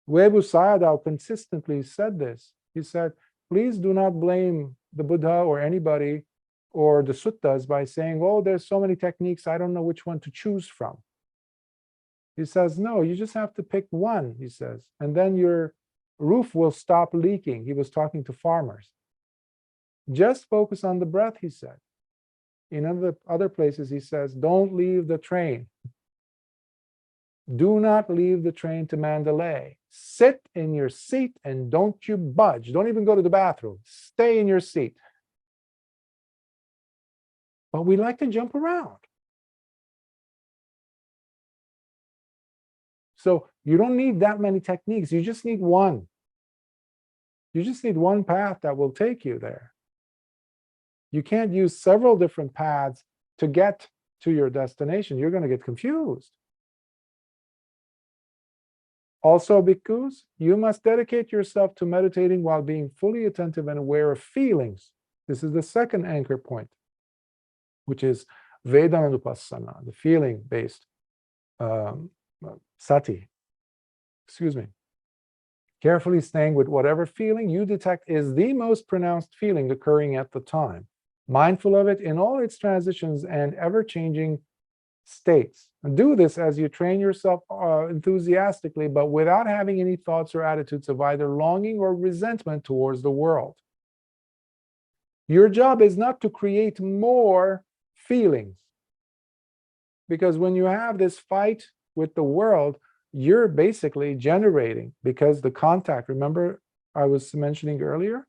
Webu Sayadaw consistently said this. He said, please do not blame the Buddha or anybody or the suttas by saying, oh, there's so many techniques, I don't know which one to choose from. He says, no, you just have to pick one, he says, and then your roof will stop leaking. He was talking to farmers. Just focus on the breath, he said. In other places, he says, don't leave the train. Do not leave the train to Mandalay. Sit in your seat and don't you budge. Don't even go to the bathroom. Stay in your seat. But we like to jump around. So you don't need that many techniques. You just need one. You just need one path that will take you there. You can't use several different paths to get to your destination. You're going to get confused. Also, bhikkhus, you must dedicate yourself to meditating while being fully attentive and aware of feelings. This is the second anchor point, which is Vedananupassana, the feeling-based sati. Excuse me. Carefully staying with whatever feeling you detect is the most pronounced feeling occurring at the time, mindful of it in all its transitions and ever-changing states. And do this as you train yourself enthusiastically, but without having any thoughts or attitudes of either longing or resentment towards the world. Your job is not to create more feelings, because when you have this fight with the world, you're basically generating, because the contact, remember I was mentioning earlier,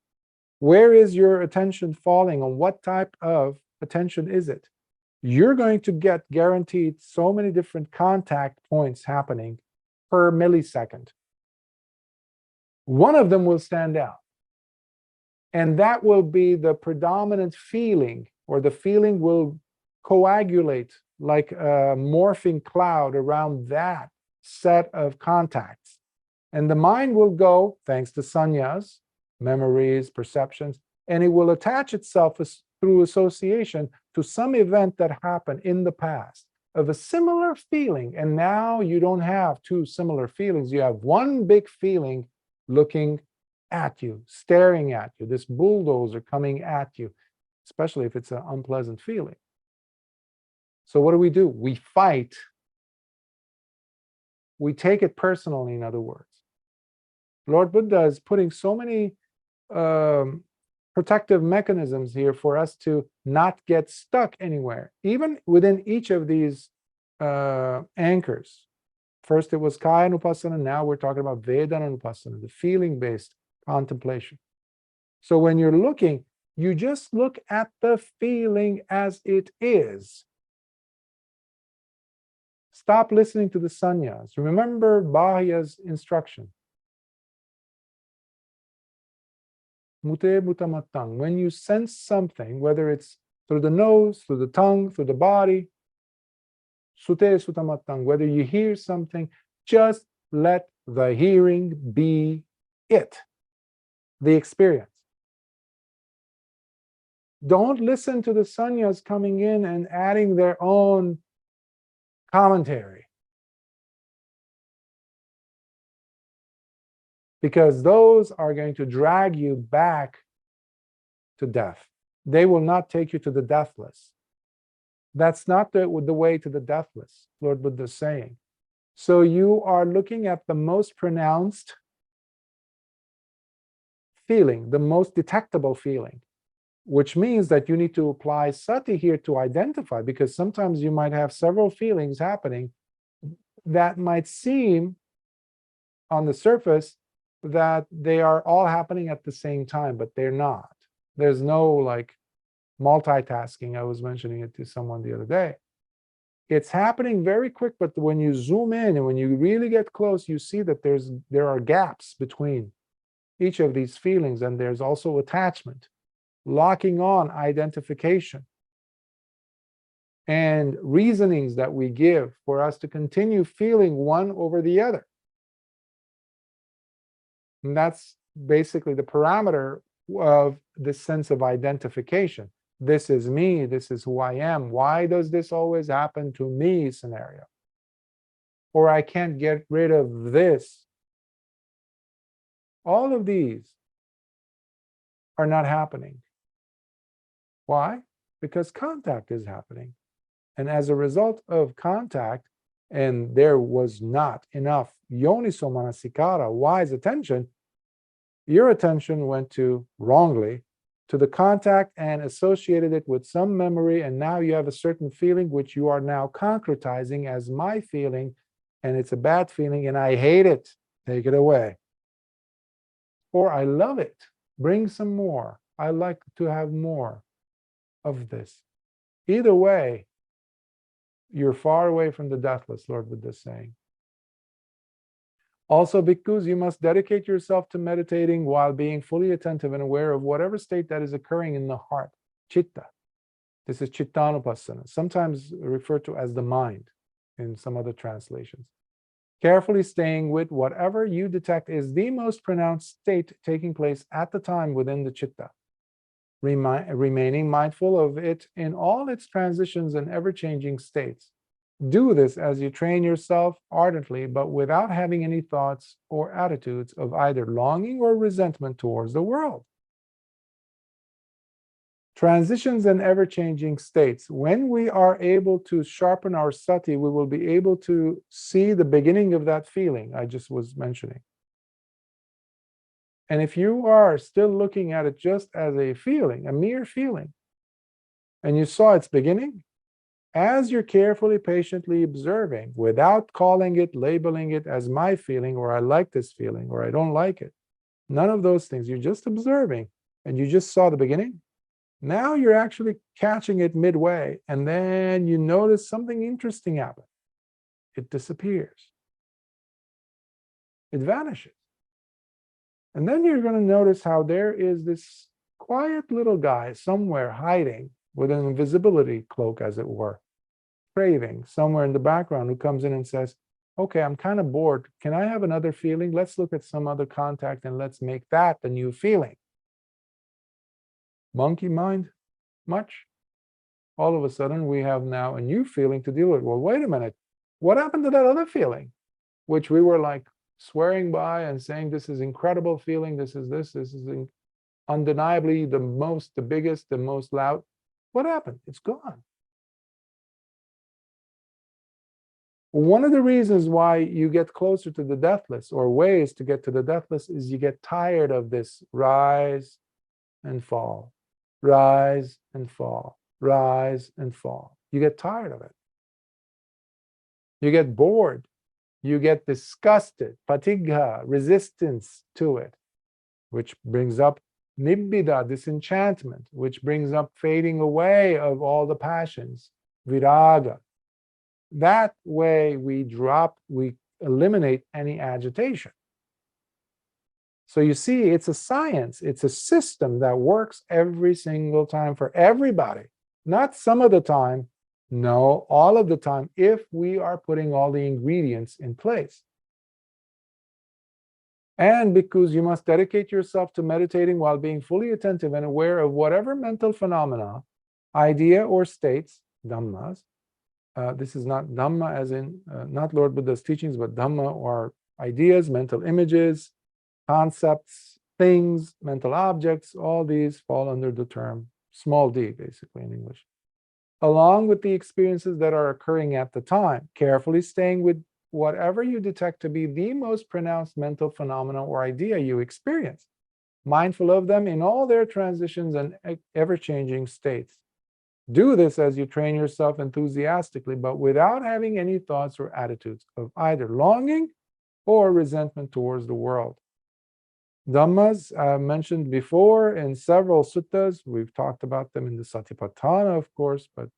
where is your attention falling? On what type of attention is it? You're going to get guaranteed so many different contact points happening per millisecond. One of them will stand out. And that will be the predominant feeling, or the feeling will coagulate like a morphing cloud around that set of contacts. And the mind will go, thanks to sannyas, memories, perceptions, and it will attach itself through association to some event that happened in the past of a similar feeling. And now you don't have two similar feelings. You have one big feeling looking at you, staring at you, this bulldozer coming at you, especially if it's an unpleasant feeling. So what do? We fight. We take it personally, in other words. Lord Buddha is putting so many protective mechanisms here for us to not get stuck anywhere, even within each of these anchors. First it was Kaya Nupassana, now we're talking about Vedana Nupassana, the feeling-based contemplation. So when you're looking, you just look at the feeling as it is. Stop listening to the sannyas. Remember Bahya's instruction. Mute mutamatang. When you sense something, whether it's through the nose, through the tongue, through the body, sute sutamatang, whether you hear something, just let the hearing be it, the experience. Don't listen to the sannyas coming in and adding their own commentary, because those are going to drag you back to death. They will not take you to the deathless. That's not the way to the deathless, Lord Buddha is saying. So you are looking at the most pronounced feeling, the most detectable feeling, which means that you need to apply sati here to identify, because sometimes you might have several feelings happening that might seem on the surface that they are all happening at the same time, but they're not. There's no like multitasking. I was mentioning it to someone the other day. It's happening very quick, but when you zoom in and when you really get close, you see that there are gaps between each of these feelings, and there's also attachment, locking on, identification, and reasonings that we give for us to continue feeling one over the other. And that's basically the parameter of this sense of identification. This is me, this is who I am. Why does this always happen to me scenario? Or I can't get rid of this. All of these are not happening. Why? Because contact is happening. And as a result of contact, and there was not enough yoniso manasikara, wise attention, your attention went to, wrongly, to the contact and associated it with some memory, and now you have a certain feeling which you are now concretizing as my feeling, and it's a bad feeling, and I hate it. Take it away. Or I love it. Bring some more. I like to have more of this. Either way, you're far away from the deathless, Lord Buddha is saying. Also, bhikkhus, you must dedicate yourself to meditating while being fully attentive and aware of whatever state that is occurring in the heart, chitta. This is chittanupassana, sometimes referred to as the mind in some other translations. Carefully staying with whatever you detect is the most pronounced state taking place at the time within the chitta, remaining mindful of it in all its transitions and ever-changing states. Do this as you train yourself ardently, but without having any thoughts or attitudes of either longing or resentment towards the world. Transitions and ever-changing states. When we are able to sharpen our sati, we will be able to see the beginning of that feeling I just was mentioning. And if you are still looking at it just as a feeling, a mere feeling, and you saw its beginning, as you're carefully, patiently observing, without calling it, labeling it as my feeling, or I like this feeling, or I don't like it, none of those things, you're just observing, and you just saw the beginning. Now you're actually catching it midway, and then you notice something interesting happen. It disappears. It vanishes. And then you're going to notice how there is this quiet little guy somewhere hiding with an invisibility cloak, as it were, craving somewhere in the background, who comes in and says, okay, I'm kind of bored. Can I have another feeling? Let's look at some other contact and let's make that the new feeling. Monkey mind, much? All of a sudden, we have now a new feeling to deal with. Well, wait a minute. What happened to that other feeling, which we were like swearing by and saying, this is incredible feeling, this is undeniably the biggest, the most loud. What happened? It's gone. One of the reasons why you get closer to the deathless, or ways to get to the deathless, is you get tired of this rise and fall, rise and fall, rise and fall. You get tired of it. You get bored. You get disgusted, patigha, resistance to it, which brings up nibbāna, disenchantment, which brings up fading away of all the passions, viraga. That way we eliminate any agitation. So you see, it's a science, it's a system that works every single time for everybody, not some of the time. No, all of the time, if we are putting all the ingredients in place. And because you must dedicate yourself to meditating while being fully attentive and aware of whatever mental phenomena, idea or states, dhammas. This is not dhamma as in, not Lord Buddha's teachings, but dhamma or ideas, mental images, concepts, things, mental objects. All these fall under the term small d, basically in English. Along with the experiences that are occurring at the time, carefully staying with whatever you detect to be the most pronounced mental phenomena or idea you experience. mindful of them in all their transitions and ever-changing states. Do this as you train yourself enthusiastically, but without having any thoughts or attitudes of either longing or resentment towards the world. Dhammas, mentioned before in several suttas. We've talked about them in the Satipatthana, of course, but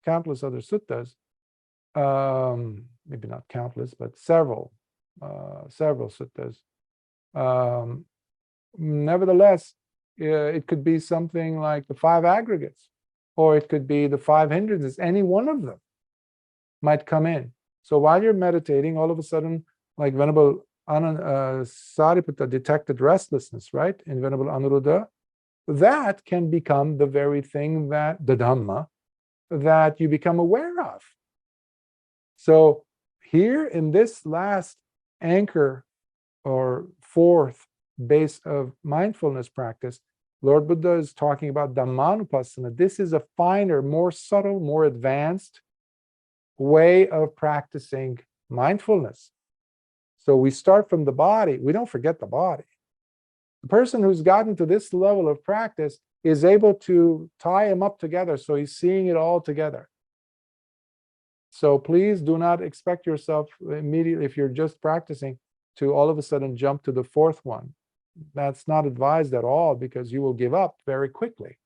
countless other suttas. Maybe not countless, but several suttas. Nevertheless, it could be something like the 5 aggregates, or it could be the 5 hindrances. Any one of them might come in. So while you're meditating, all of a sudden, like Venerable Sāriputta detected restlessness, right, in Venerable Anuruddha, that can become the very thing that, the Dhamma, that you become aware of. So here in this last anchor or 4th base of mindfulness practice, Lord Buddha is talking about Dhammanupassana. This is a finer, more subtle, more advanced way of practicing mindfulness. So we start from the body. We don't forget the body. The person who's gotten to this level of practice is able to tie them up together, so he's seeing it all together. So please do not expect yourself immediately, if you're just practicing, to all of a sudden jump to the 4th one. That's not advised at all, because you will give up very quickly.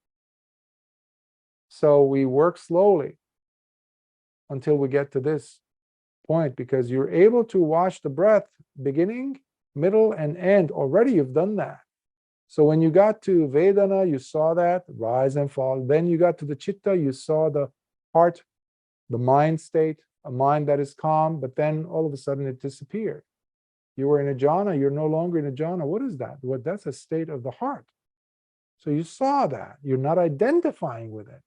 So we work slowly until we get to this point, because you're able to watch the breath beginning, middle, and end. Already you've done that. So when you got to Vedana, you saw that rise and fall. Then you got to the Chitta, you saw the heart, the mind state, a mind that is calm, but then all of a sudden it disappeared. You were in a jhana, you're no longer in a jhana. What is that? Well, that's a state of the heart. So you saw that. You're not identifying with it.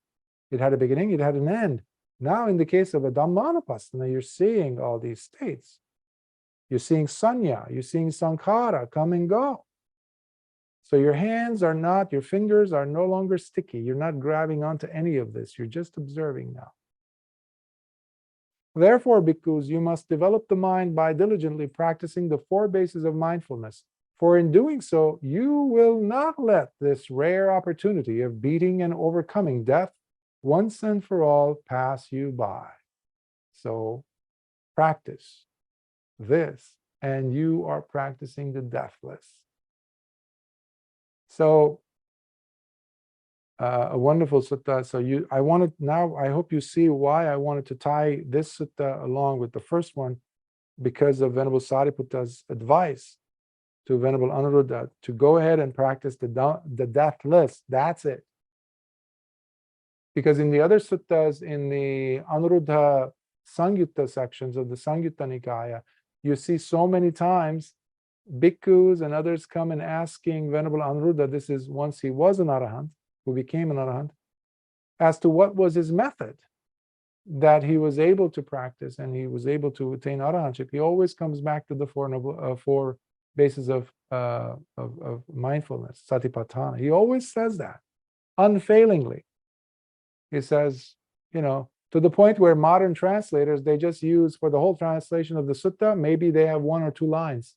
It had a beginning, it had an end. Now, in the case of a Dhammanupassana, you're seeing all these states. You're seeing sanya, you're seeing sankhara come and go. So your hands are not, your fingers are no longer sticky. You're not grabbing onto any of this. You're just observing now. Therefore, bhikkhus, you must develop the mind by diligently practicing the 4 bases of mindfulness. For in doing so, you will not let this rare opportunity of beating and overcoming death once and for all pass you by. So practice this, and you are practicing the deathless. So a wonderful sutta. So I hope you see why I wanted to tie this sutta along with the first one, because of Venerable Sāriputta's advice to Venerable Anuruddha to go ahead and practice the deathless. That's it. Because in the other suttas, in the Anuruddha Sangyutta sections of the Sangyutta Nikaya, you see so many times bhikkhus and others come and asking Venerable Anuruddha, this is once he was an arahant, who became an arahant, as to what was his method that he was able to practice and he was able to attain arahantship. He always comes back to the 4 bases of mindfulness, satipatthana. He always says that, unfailingly. He says, to the point where modern translators, they just use, for the whole translation of the sutta, maybe they have 1 or 2 lines,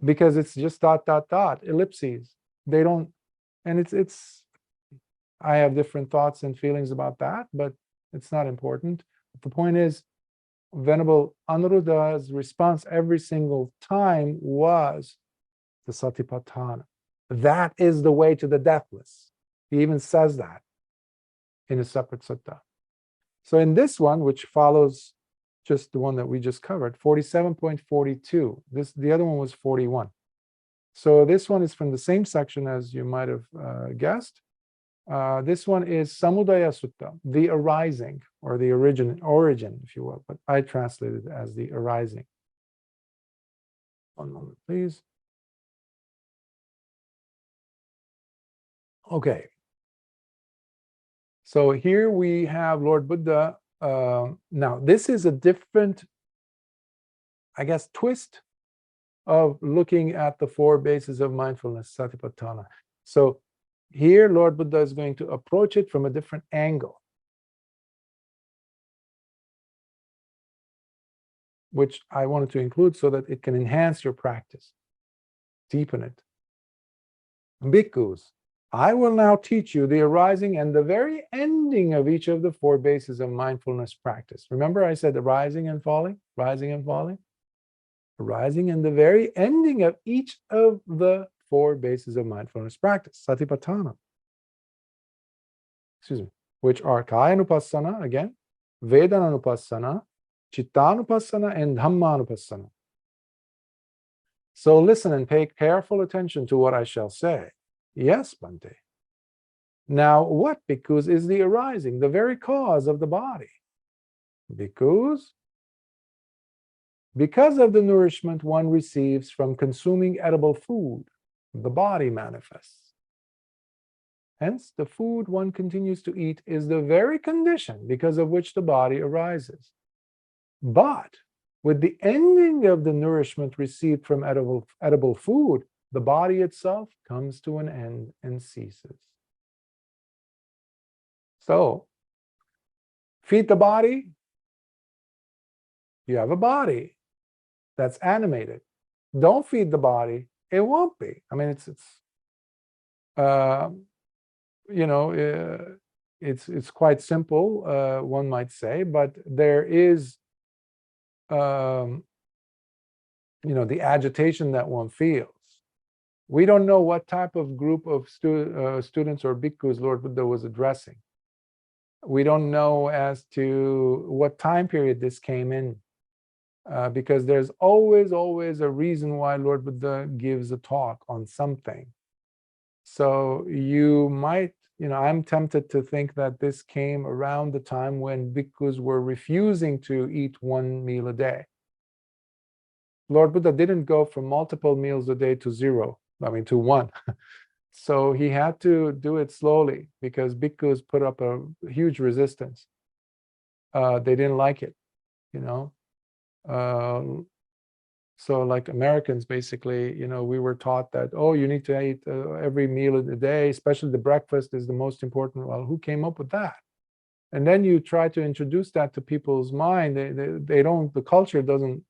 because it's just ... ellipses. They don't, and it's I have different thoughts and feelings about that, but it's not important. But the point is, Venerable Anuruddha's response every single time was the satipatthana. That is the way to the deathless. He even says that in a separate sutta. So in this one, which follows just the one that we just covered, 47.42, the other one was 41. So this one is from the same section as you might have guessed. This one is Samudaya Sutta, the arising, or the origin, if you will, but I translated it as the arising. One moment, please. Okay. So here we have Lord Buddha. Now, this is a different, I guess, twist of looking at the 4 bases of mindfulness, satipatthana. So here, Lord Buddha is going to approach it from a different angle, which I wanted to include so that it can enhance your practice, deepen it. Bhikkhus, I will now teach you the arising and the very ending of each of the four bases of mindfulness practice. Remember I said the rising and falling, rising and falling? Arising and the very ending of each of the four bases of mindfulness practice, Satipatthana. Excuse me, which are Kayanupassana, again, Vedananupassana, Chittanupassana, and Dhammanupassana. So listen and pay careful attention to what I shall say. Yes, Bhante. Now, what, bhikkhus, is the arising, the very cause of the body? Bhikkhus, because of the nourishment one receives from consuming edible food, the body manifests. Hence, the food one continues to eat is the very condition because of which the body arises. But with the ending of the nourishment received from edible food, the body itself comes to an end and ceases. So, feed the body, you have a body that's animated. Don't feed the body, it won't be. I mean, it's quite simple, one might say, but there is, the agitation that one feels. We don't know what type of group of students or bhikkhus Lord Buddha was addressing. We don't know as to what time period this came in, because there's always a reason why Lord Buddha gives a talk on something. So you might, I'm tempted to think that this came around the time when bhikkhus were refusing to eat one meal a day. Lord Buddha didn't go from multiple meals a day to to one. So he had to do it slowly because bhikkhus put up a huge resistance. They didn't like it, So like Americans, basically, we were taught that, you need to eat every meal of the day, especially the breakfast is the most important. Well, who came up with that? And then you try to introduce that to people's mind. They don't, the culture doesn't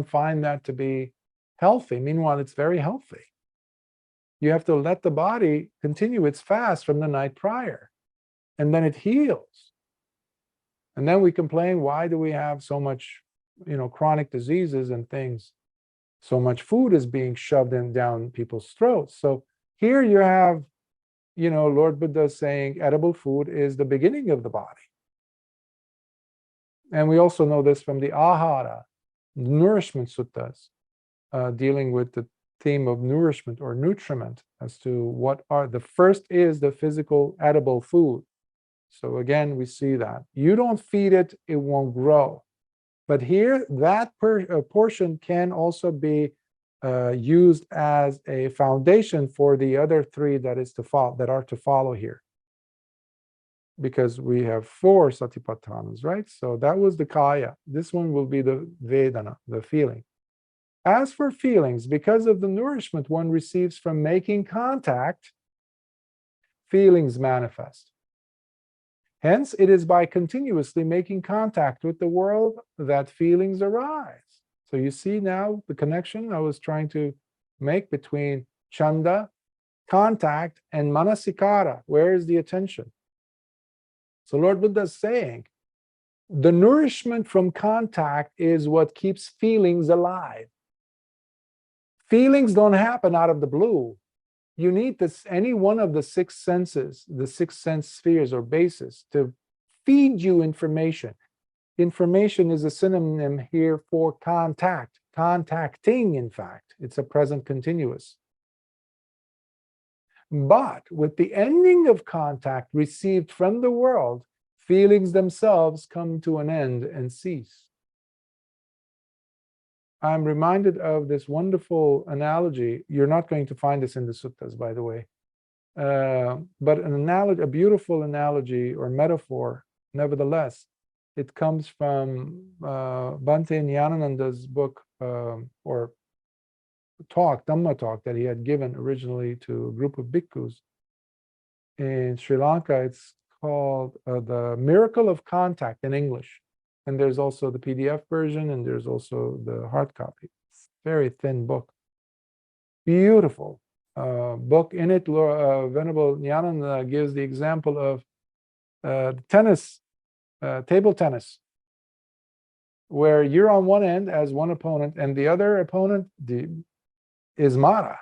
find that to be healthy. Meanwhile, it's very healthy. You have to let the body continue its fast from the night prior, and then it heals. And then we complain, why do we have so much, chronic diseases and things? So much food is being shoved down people's throats. So here you have, Lord Buddha saying edible food is the beginning of the body. And we also know this from the Ahara, nourishment suttas, dealing with the theme of nourishment or nutriment, as to what are the first is the physical edible food. So again, we see that you don't feed it, it won't grow. But here, that portion can also be used as a foundation for the other three that are to follow here. Because we have four satipatthanas, right? So that was the kaya. This one will be the vedana, the feeling. As for feelings, because of the nourishment one receives from making contact, feelings manifest. Hence, it is by continuously making contact with the world that feelings arise. So you see now the connection I was trying to make between chanda, contact, and manasikara. Where is the attention? So Lord Buddha is saying, the nourishment from contact is what keeps feelings alive. Feelings don't happen out of the blue. You need any one of the six senses, the six sense spheres or bases, to feed you information. Information is a synonym here for contact, contacting, in fact. It's a present continuous. But with the ending of contact received from the world, feelings themselves come to an end and cease. I'm reminded of this wonderful analogy. You're not going to find this in the suttas, by the way. But an analogy, a beautiful analogy or metaphor, nevertheless. It comes from Bhante Nyanananda's book or talk, Dhamma talk, that he had given originally to a group of bhikkhus in Sri Lanka. It's called The Miracle of Contact in English. And there's also the PDF version, and there's also the hard copy. It's a very thin book. Beautiful. book. In it, Venerable Nyananda gives the example of tennis, table tennis, where you're on one end as one opponent, and the other opponent is Mara,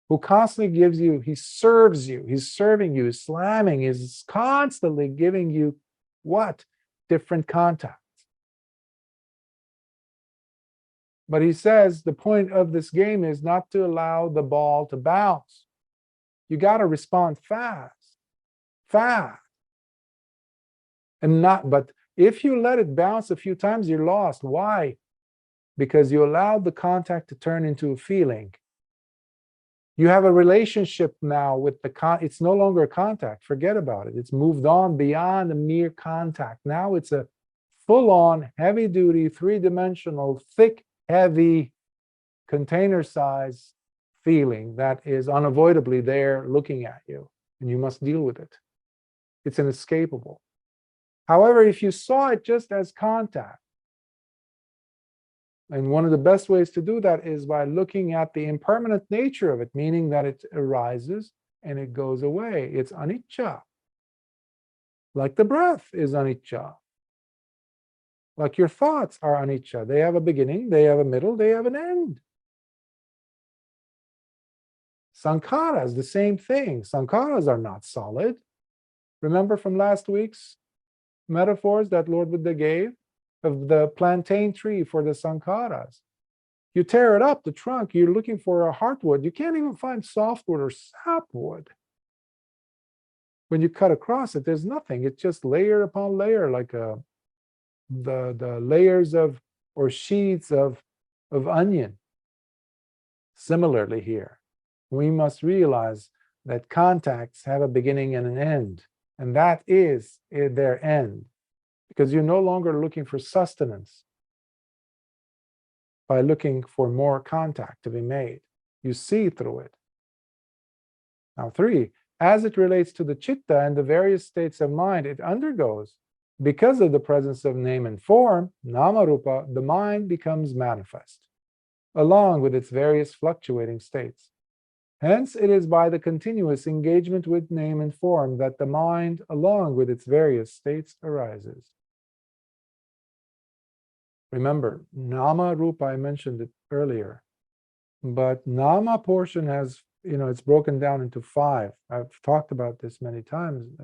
who constantly gives you, he serves you, he's serving you, he's slamming, he's constantly giving you what? Different contacts. But he says the point of this game is not to allow the ball to bounce. You got to respond fast. And not, but if you let it bounce a few times, you're lost. Why? Because you allowed the contact to turn into a feeling. You have a relationship now with the it's no longer a contact. Forget about it. It's moved on beyond a mere contact. Now it's a full-on, heavy-duty, three-dimensional, thick, heavy, container size feeling that is unavoidably there looking at you, and you must deal with it. It's inescapable. However, if you saw it just as contact, and one of the best ways to do that is by looking at the impermanent nature of it, meaning that it arises and it goes away. It's anicca. Like the breath is anicca. Like your thoughts are anicca. They have a beginning, they have a middle, they have an end. Sankharas, the same thing. Sankharas are not solid. Remember from last week's metaphors that Lord Buddha gave of the plantain tree for the sankharas? You tear it up, the trunk, you're looking for a heartwood. You can't even find softwood or sapwood. When you cut across it, there's nothing. It's just layer upon layer, like the layers of, or sheets of onion. Similarly here, we must realize that contacts have a beginning and an end, and that is their end, because you're no longer looking for sustenance by looking for more contact to be made. You see through it. Now 3, as it relates to the citta and the various states of mind it undergoes, because of the presence of name and form, nama-rupa, the mind becomes manifest, along with its various fluctuating states. Hence, it is by the continuous engagement with name and form that the mind, along with its various states, arises. Remember, nama-rupa, I mentioned it earlier, but nama portion has, it's broken down into 5. I've talked about this many times,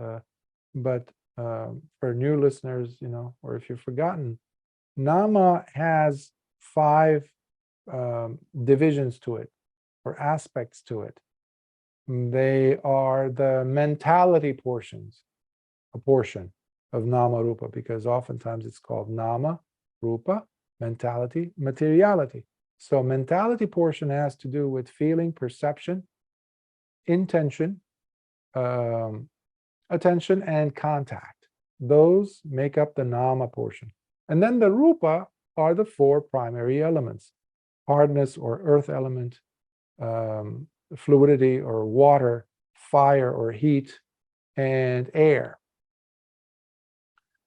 but for new listeners, or if you've forgotten, nama has 5 divisions to it, or aspects to it. They are the mentality portions, a portion of nama rupa, because oftentimes it's called nama, rupa, mentality, materiality. So mentality portion has to do with feeling, perception, intention, attention, and contact. Those make up the nama portion. And then the rupa are the 4 primary elements: hardness or earth element, fluidity or water, fire or heat, and air.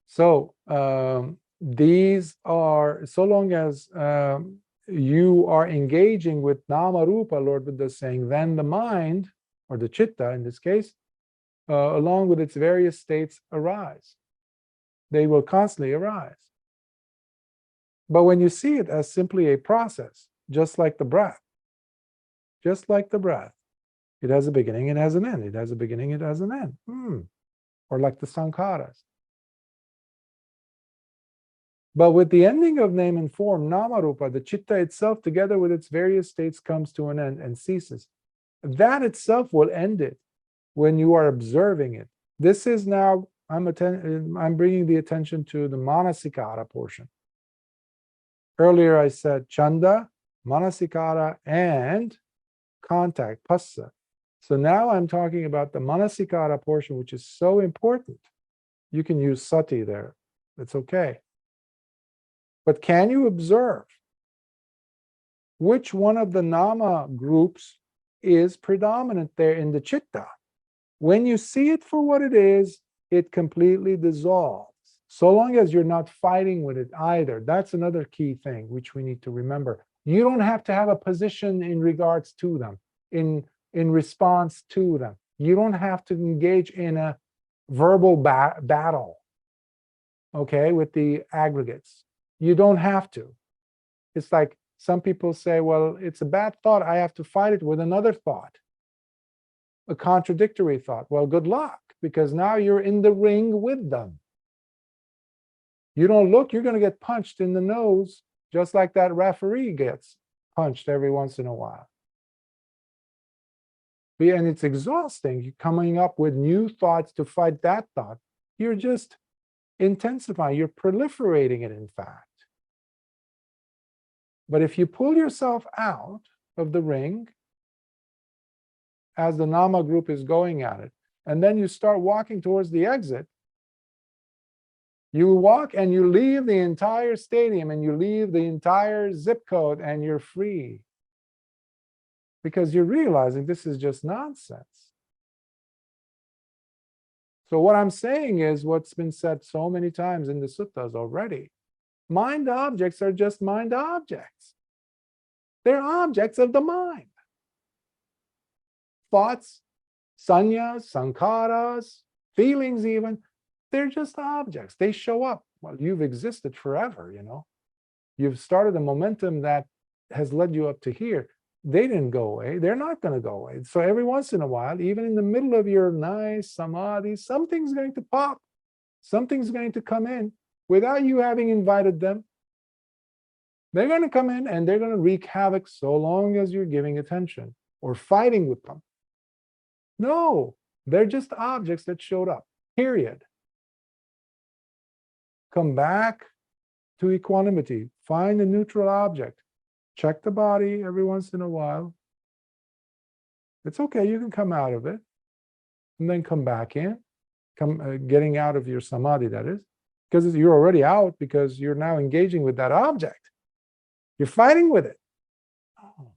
So these are, so long as you are engaging with nama rupa, Lord Buddha is saying, then the mind, or the citta in this case, along with its various states, arise. They will constantly arise. But when you see it as simply a process, just like the breath, it has a beginning, it has an end, it has a beginning, it has an end. Or like the sankharas. But with the ending of name and form, nama-rupa, the citta itself, together with its various states, comes to an end and ceases. That itself will end it when you are observing it. This is now, I'm bringing the attention to the manasikara portion. Earlier I said chanda, manasikara, and contact, passa. So now I'm talking about the manasikara portion, which is so important. You can use sati there. It's okay. But can you observe which one of the nama groups is predominant there in the citta? When you see it for what it is, it completely dissolves. So long as you're not fighting with it either. That's another key thing which we need to remember. You don't have to have a position in regards to them. In in response to them. You don't have to engage in a verbal battle, okay, with the aggregates. You don't have to. It's like some people say, well, it's a bad thought, I have to fight it with another thought, a contradictory thought. Well, good luck, because now you're in the ring with them. You don't look, you're going to get punched in the nose, just like that referee gets punched every once in a while. And it's exhausting. You're coming up with new thoughts to fight that thought. You're just intensifying, you're proliferating it, in fact. But if you pull yourself out of the ring as the Nama group is going at it, and then you start walking towards the exit, you walk and you leave the entire stadium and you leave the entire zip code and you're free. Because you're realizing this is just nonsense. So what I'm saying is what's been said so many times in the suttas already. Mind objects are just mind objects. They're objects of the mind. Thoughts, sannyas, sankharas, feelings even, they're just objects. They show up. Well, you've existed forever, you know. You've started a momentum that has led you up to here. They didn't go away. They're not going to go away. So every once in a while, even in the middle of your nice samadhi, something's going to pop. Something's going to come in without you having invited them. They're going to come in and they're going to wreak havoc so long as you're giving attention or fighting with them. No, they're just objects that showed up, period. Come back to equanimity. Find a neutral object. Check the body every once in a while. It's okay, you can come out of it and then come back in, getting out of your samadhi, that is, because you're already out, because you're now engaging with that object. You're fighting with it. Oh.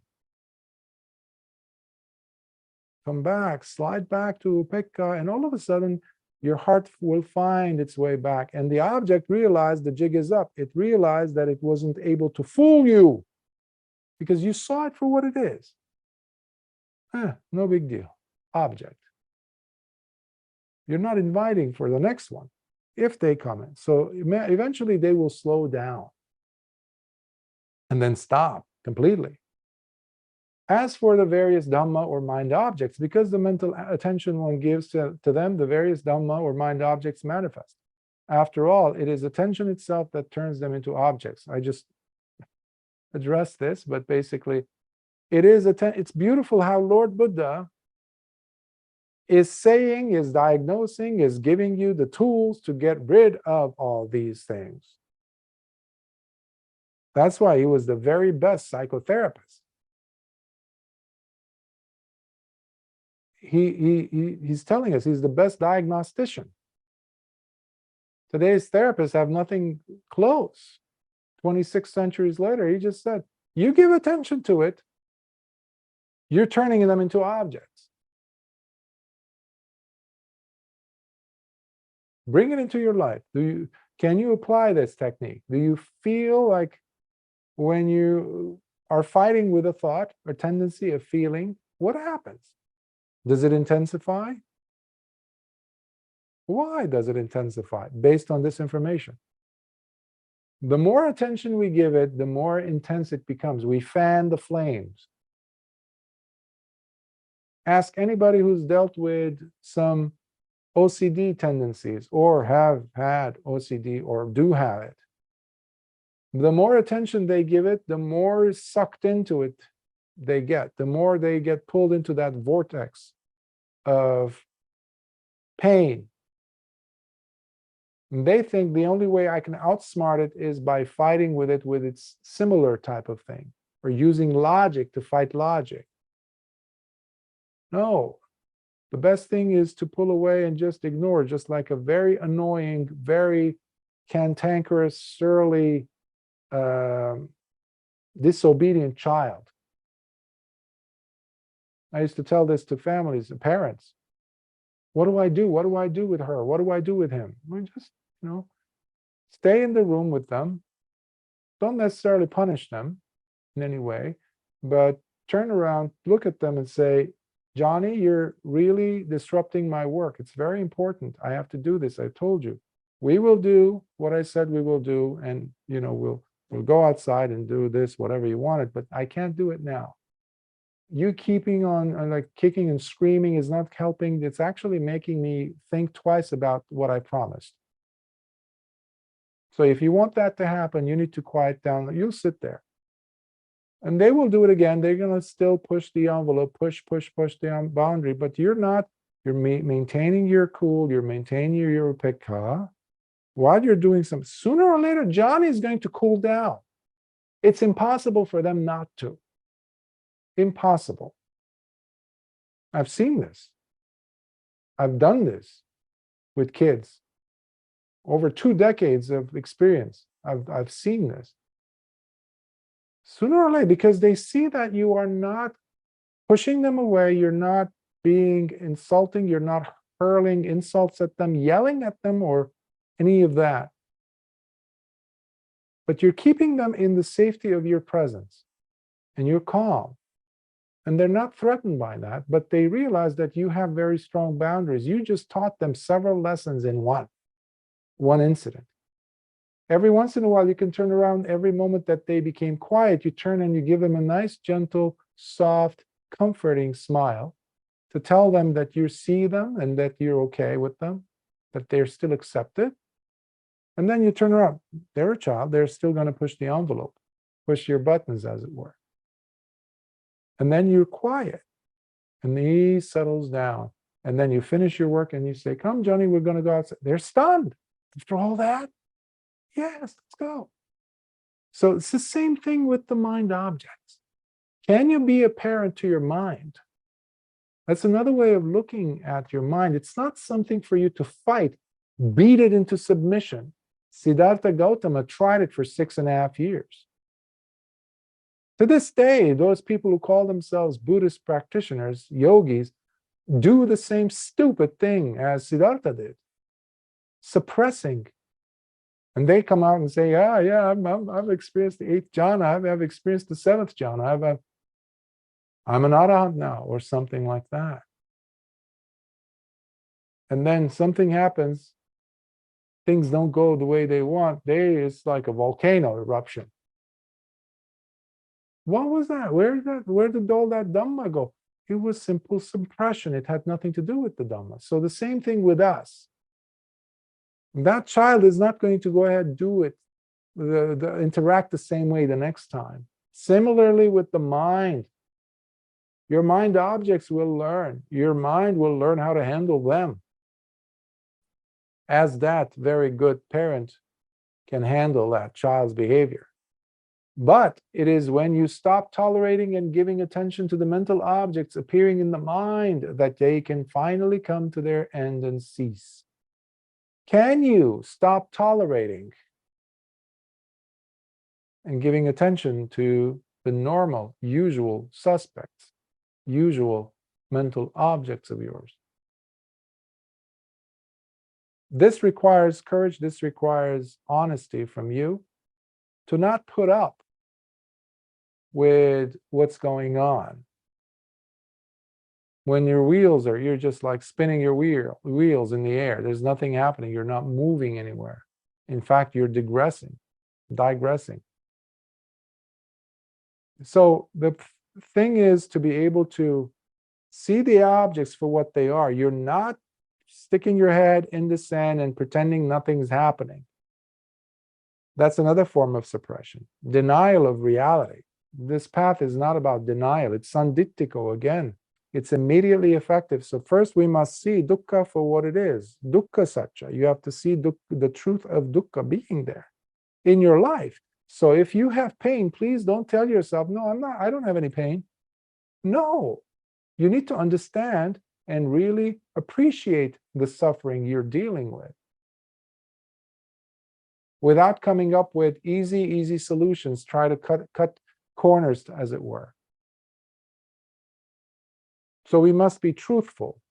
Come back, slide back to upekkha, and all of a sudden, your heart will find its way back. And the object realized the jig is up. It realized that it wasn't able to fool you because you saw it for what it is. No big deal. Object. You're not inviting for the next one if they come in. So eventually they will slow down and then stop completely. As for the various Dhamma or mind objects, because the mental attention one gives to them, the various Dhamma or mind objects manifest. After all, it is attention itself that turns them into objects. I just addressed this, but basically, it's beautiful how Lord Buddha is saying, is diagnosing, is giving you the tools to get rid of all these things. That's why he was the very best psychotherapist. He's telling us he's the best diagnostician. Today's therapists have nothing close. 26 centuries later, he just said, you give attention to it, you're turning them into objects. Bring it into your life. Can you apply this technique? Do you feel like when you are fighting with a thought or tendency, a feeling, what happens? Does it intensify? Why does it intensify? Based on this information. The more attention we give it, the more intense it becomes. We fan the flames. Ask anybody who's dealt with some OCD tendencies or have had OCD or do have it. The more attention they give it, the more sucked into it they get, the more they get pulled into that vortex of pain. And they think the only way I can outsmart it is by fighting with it with its similar type of thing, or using logic to fight logic. No, the best thing is to pull away and just ignore, just like a very annoying, very cantankerous, surly, disobedient child. I used to tell this to families and parents. What do I do? What do I do with her? What do I do with him? I just, stay in the room with them. Don't necessarily punish them in any way, but turn around, look at them and say, Johnny, you're really disrupting my work. It's very important. I have to do this. I told you. We will do what I said we will do, and we'll go outside and do this, whatever you wanted, but I can't do it now. You keeping on like kicking and screaming is not helping. It's actually making me think twice about what I promised. So if you want that to happen, you need to quiet down. You'll sit there. And they will do it again. They're going to still push the envelope, push the boundary, but you're maintaining your cool, you're maintaining your upekkha. While you're doing something, sooner or later, Johnny is going to cool down. It's impossible for them not to. Impossible. I've seen this. I've done this with kids. Over 2 decades of experience, I've seen this. Sooner or later, because they see that you are not pushing them away, you're not being insulting, you're not hurling insults at them, yelling at them, or any of that. But you're keeping them in the safety of your presence, and you're calm. And they're not threatened by that, but they realize that you have very strong boundaries. You just taught them several lessons in one incident. Every once in a while, you can turn around. Every moment that they became quiet, you turn and you give them a nice, gentle, soft, comforting smile to tell them that you see them and that you're okay with them, that they're still accepted. And then you turn around. They're a child. They're still going to push the envelope, push your buttons, as it were. And then you're quiet. And he settles down. And then you finish your work and you say, come, Johnny, we're going to go outside. They're stunned. After all that, yes, let's go. So it's the same thing with the mind objects. Can you be a parent to your mind? That's another way of looking at your mind. It's not something for you to fight, beat it into submission. Siddhartha Gautama tried it for 6.5 years. To this day, those people who call themselves Buddhist practitioners, yogis, do the same stupid thing as Siddhartha did, suppressing. And they come out and say, I've experienced the 8th jhana, I've experienced the 7th jhana, I'm an arahant now, or something like that. And then something happens, things don't go the way they want, it's like a volcano eruption. What was that? Where did all that Dhamma go? It was simple suppression. It had nothing to do with the Dhamma. So the same thing with us. That child is not going to go ahead and do it, interact the same way the next time. Similarly with the mind. Your mind objects will learn. Your mind will learn how to handle them. As that very good parent can handle that child's behavior. But it is when you stop tolerating and giving attention to the mental objects appearing in the mind that they can finally come to their end and cease. Can you stop tolerating and giving attention to the normal, usual suspects, usual mental objects of yours? This requires courage, this requires honesty from you to not put up with what's going on. When your wheels you're just like spinning your wheels in the air. There's nothing happening. You're not moving anywhere. In fact, you're digressing. So the thing is to be able to see the objects for what they are. You're not sticking your head in the sand and pretending nothing's happening. That's another form of suppression. Denial of reality. This path is not about denial. It's sanditthiko again. It's immediately effective. So first we must see dukkha for what it is. Dukkha satcha. You have to see the truth of dukkha being there in your life. So if you have pain, please don't tell yourself, no, I don't have any pain. No, you need to understand and really appreciate the suffering you're dealing with, without coming up with easy solutions. Try to cut corners, as it were. So we must be truthful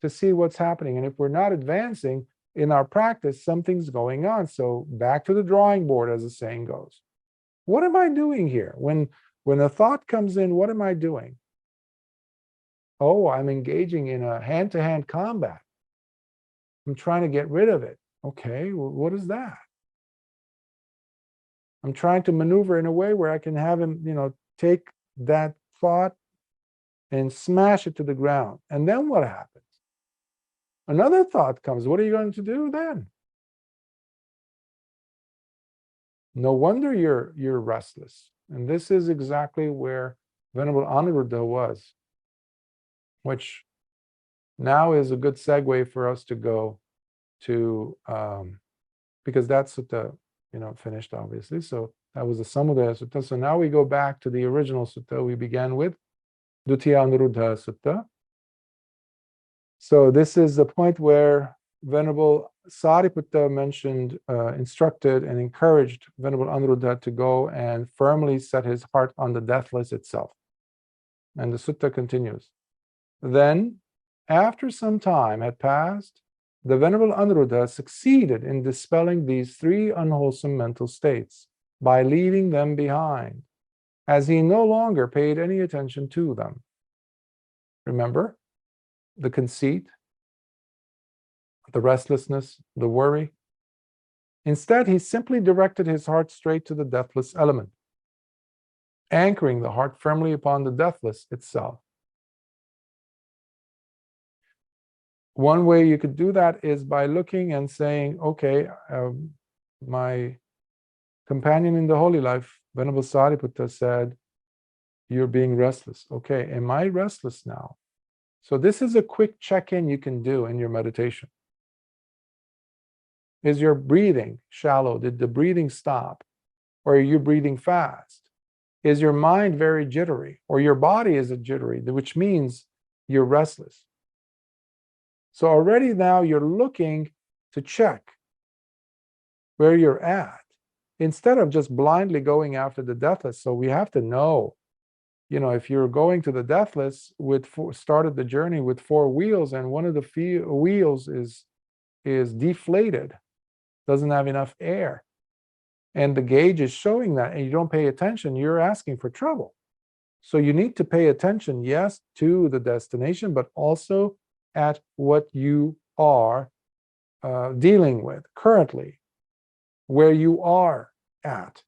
to see what's happening. And if we're not advancing in our practice, something's going on. So back to the drawing board, as the saying goes. What am I doing here? When a thought comes in, what am I doing? Oh, I'm engaging in a hand-to-hand combat. I'm trying to get rid of it. Okay, well, what is that? I'm trying to maneuver in a way where I can have him, take that thought and smash it to the ground. And then what happens? Another thought comes. What are you going to do then? No wonder you're restless. And this is exactly where Venerable Anuruddha was, which now is a good segue for us to go to, because that sutta, finished obviously. So that was the Samudaya Sutta. So now we go back to the original sutta we began with, Dutiya Anuruddha Sutta. So this is the point where Venerable Sāriputta mentioned, instructed and encouraged Venerable Anuruddha to go and firmly set his heart on the deathless itself. And the sutta continues. Then, after some time had passed, the Venerable Anuruddha succeeded in dispelling these three unwholesome mental states by leaving them behind, as he no longer paid any attention to them. Remember? The conceit, the restlessness, the worry. Instead, he simply directed his heart straight to the deathless element, anchoring the heart firmly upon the deathless itself. One way you could do that is by looking and saying, okay, my companion in the holy life, Venerable Sāriputta, said, you're being restless. Okay, am I restless now? So this is a quick check-in you can do in your meditation. Is your breathing shallow? Did the breathing stop? Or are you breathing fast? Is your mind very jittery? Or your body is jittery, which means you're restless. So already now you're looking to check where you're at, instead of just blindly going after the deathless. So we have to know, if you're going to the deathless started the journey with four wheels, and one of the wheels is deflated, doesn't have enough air, and the gauge is showing that, and you don't pay attention, you're asking for trouble. So you need to pay attention, yes, to the destination, but also at what you are dealing with currently, where you are at,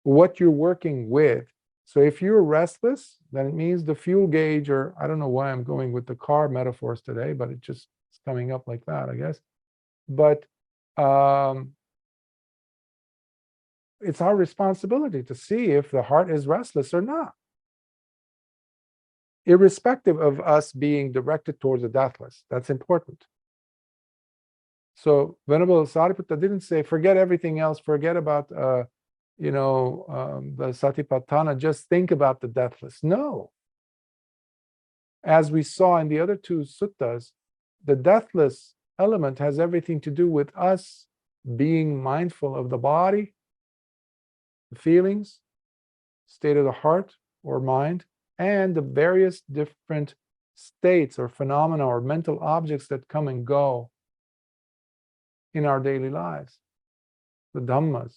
what you're working with. So if you're restless, then it means the fuel gauge, or I don't know why I'm going with the car metaphors today, but it just is coming up like that, I guess. But it's our responsibility to see if the heart is restless or not, irrespective of us being directed towards the deathless. That's important. So Venerable Sāriputta didn't say, forget everything else, forget about the Satipatthana, just think about the deathless. No. As we saw in the other two suttas, the deathless element has everything to do with us being mindful of the body, the feelings, state of the heart or mind, and the various different states or phenomena or mental objects that come and go in our daily lives, the dhammas.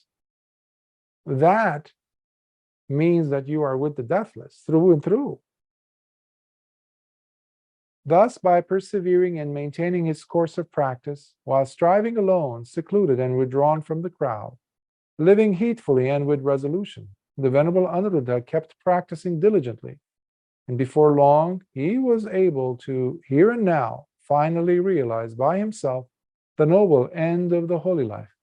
That means that you are with the deathless through and through. Thus, by persevering and maintaining his course of practice, while striving alone, secluded and withdrawn from the crowd, living heedfully and with resolution, the Venerable Anuruddha kept practicing diligently, and before long he was able to, here and now, finally realize by himself the noble end of the holy life,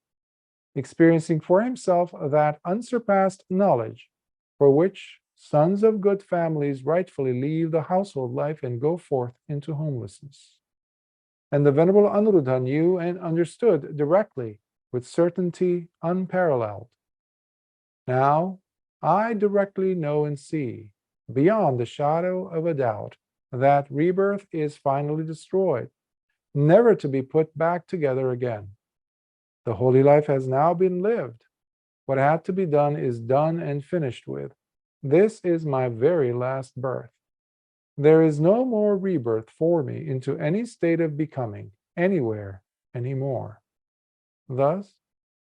experiencing for himself that unsurpassed knowledge for which sons of good families rightfully leave the household life and go forth into homelessness. And the Venerable Anuruddha knew and understood directly, with certainty unparalleled. Now, I directly know and see, beyond the shadow of a doubt, that rebirth is finally destroyed, never to be put back together again. The holy life has now been lived. What had to be done is done and finished with. This is my very last birth. There is no more rebirth for me into any state of becoming, anywhere, anymore. Thus,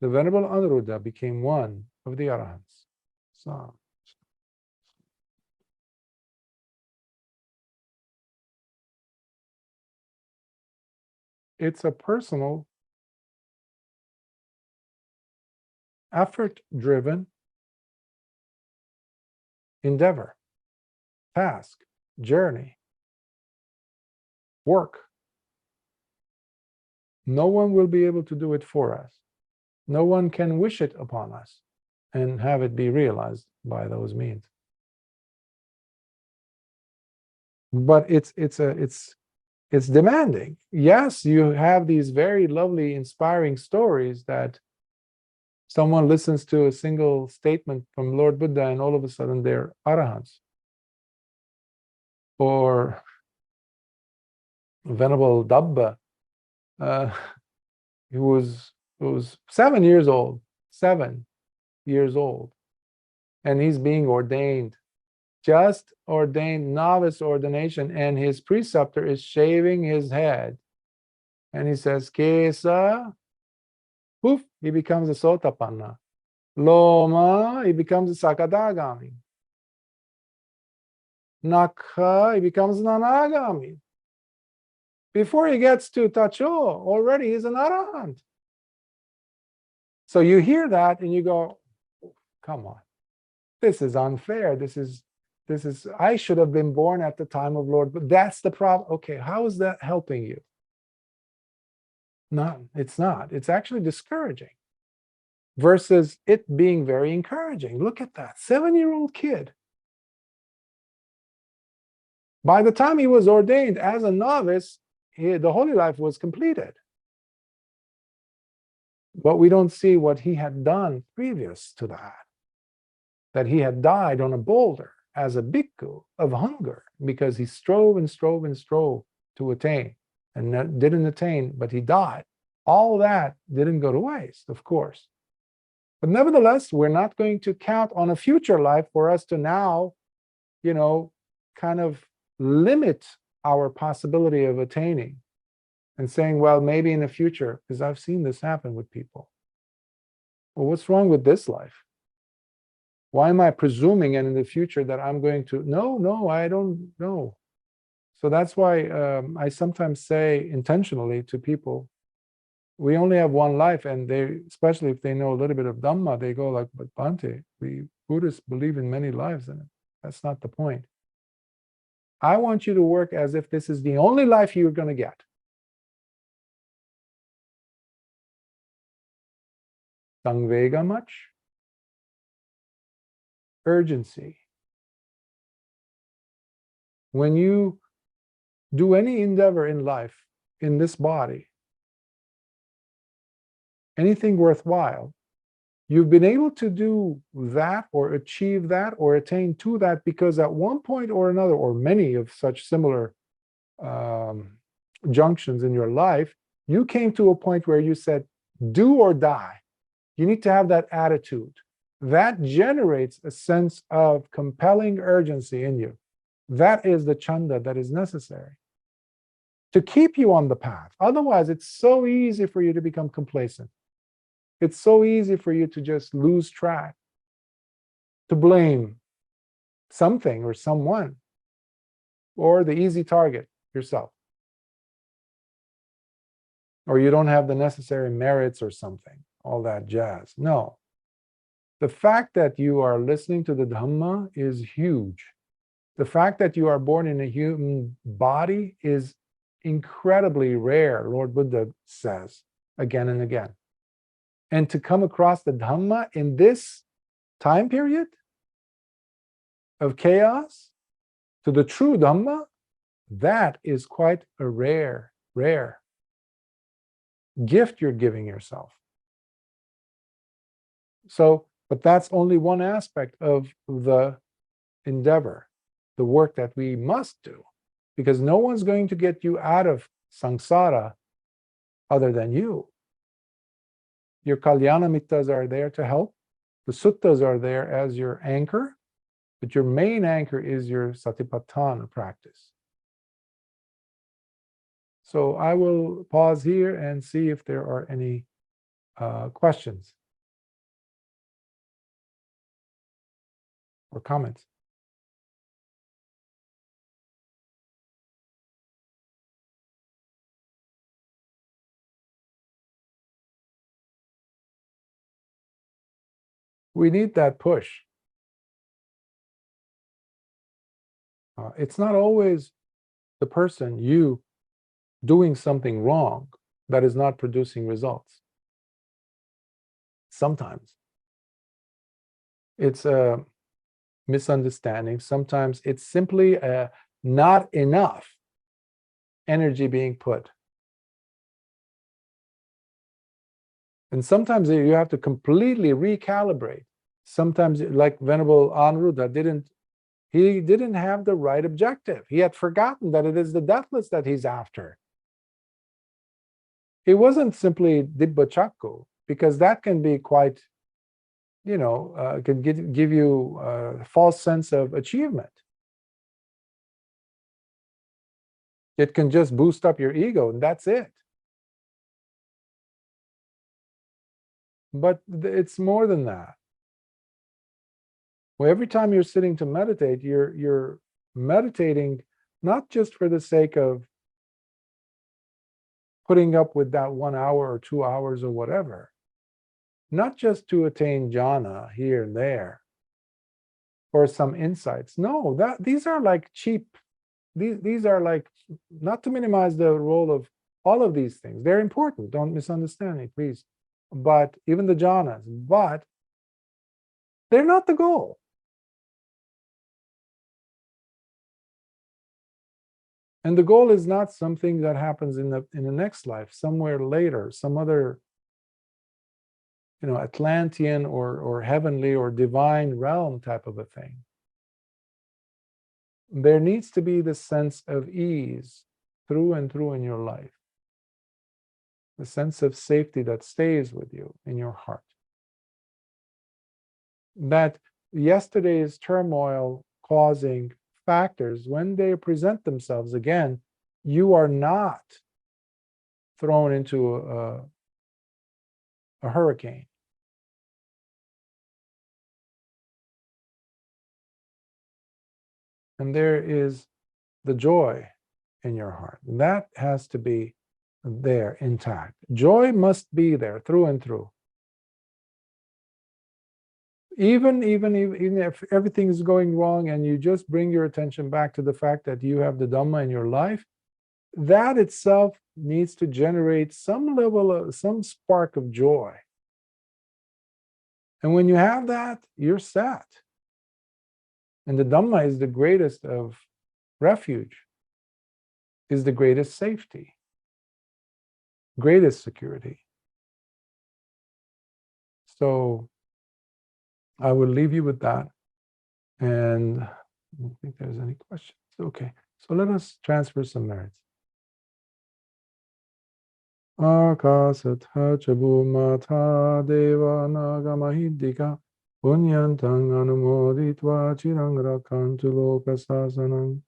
the Venerable Anuruddha became one of the Arahants. So. It's a personal, effort-driven endeavor, task, journey, work. No one will be able to do it for us. No one can wish it upon us and have it be realized by those means. But it's demanding. Yes, you have these very lovely, inspiring stories that someone listens to a single statement from Lord Buddha and all of a sudden they're arahants. Or Venerable Dabba, who was 7 years old, 7 years old, and he's being ordained, just ordained, novice ordination, and his preceptor is shaving his head, and he says, Kesa, poof, he becomes a Sotapanna. Loma, he becomes a Sakadagami. Nakha, he becomes an Anagami. Before he gets to Tacho, already he's an Arahant. So you hear that and you go, come on, this is unfair. This is, I should have been born at the time of Lord, but that's the problem. Okay, how is that helping you? No, it's not. It's actually discouraging versus it being very encouraging. Look at that, 7-year-old kid. By the time he was ordained as a novice, the holy life was completed. But we don't see what he had done previous to that he had died on a boulder as a bhikkhu of hunger because he strove and strove and strove to attain and didn't attain, but he died. All that didn't go to waste, of course. But nevertheless, we're not going to count on a future life for us to now, kind of limit our possibility of attaining and saying, well, maybe in the future, because I've seen this happen with people. Well, what's wrong with this life? Why am I presuming and in the future that I'm going to? No, I don't know. So that's why I sometimes say intentionally to people, we only have one life, and they, especially if they know a little bit of Dhamma, they go like, but Bhante, we Buddhists believe in many lives, and that's not the point. I want you to work as if this is the only life you're going to get. Samvega much? Urgency. When you do any endeavor in life, in this body, anything worthwhile, you've been able to do that or achieve that or attain to that because at one point or another, or many of such similar junctions in your life, you came to a point where you said, do or die. You need to have that attitude. That generates a sense of compelling urgency in you. That is the chanda that is necessary to keep you on the path. Otherwise, it's so easy for you to become complacent. It's so easy for you to just lose track, to blame something or someone, or the easy target, yourself. Or you don't have the necessary merits or something, all that jazz. No. The fact that you are listening to the Dhamma is huge. The fact that you are born in a human body is incredibly rare, Lord Buddha says again and again. And to come across the Dhamma in this time period of chaos, to the true Dhamma, that is quite a rare gift you're giving yourself. So, but that's only one aspect of the endeavor, the work that we must do, because no one's going to get you out of samsara other than you. Your kalyana mittas are there to help. The suttas are there as your anchor, but your main anchor is your satipatthana practice. So I will pause here and see if there are any questions or comments. We need that push. It's not always the person, you, doing something wrong that is not producing results. Sometimes it's a misunderstanding. Sometimes it's simply not enough energy being put. And sometimes you have to completely recalibrate. Sometimes, like Venerable Anuruddha didn't have the right objective. He had forgotten that it is the deathless that he's after. It wasn't simply Dibbachakku, because that can be quite, can give you a false sense of achievement. It can just boost up your ego, and that's it. But it's more than that. Well, every time you're sitting to meditate, you're meditating not just for the sake of putting up with that 1 hour or 2 hours or whatever, not just to attain jhana here and there or some insights. No, these are like cheap. These are like, not to minimize the role of all of these things. They're important. Don't misunderstand me, please. But even the jhanas, but they're not the goal. And the goal is not something that happens in the next life, somewhere later, some other, Atlantean or heavenly or divine realm type of a thing. There needs to be the sense of ease through and through in your life, the sense of safety that stays with you in your heart. That yesterday's turmoil causing factors, when they present themselves again, you are not thrown into a hurricane. And there is the joy in your heart. That has to be there, intact. Joy must be there through and through. Even if everything is going wrong and you just bring your attention back to the fact that you have the Dhamma in your life, that itself needs to generate some level of, some spark of joy. And when you have that, you're set. And the Dhamma is the greatest of refuge, is the greatest safety, greatest security. So I will leave you with that. And I don't think there's any questions. Okay, so let us transfer some merits. Akasatha chabhumata deva nagamahidika punyantang anumoditva chirang rakantu lokasasanam.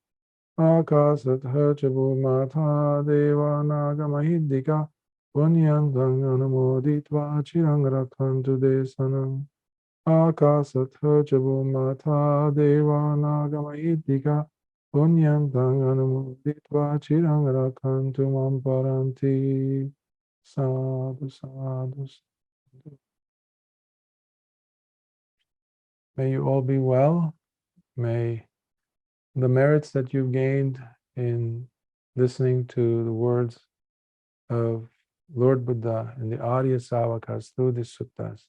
Akasatha chabhumata deva nagamahidika punyantang anumoditva chirang rakantu desanam. Akasatha chabhumata deva nagamahidika punyantang anumoditva chirang rakantu mam paranti. Sadhu, sadhu, sadhu. May you all be well. May the merits that you've gained in listening to the words of Lord Buddha and the Arya Savakas through the Suttas,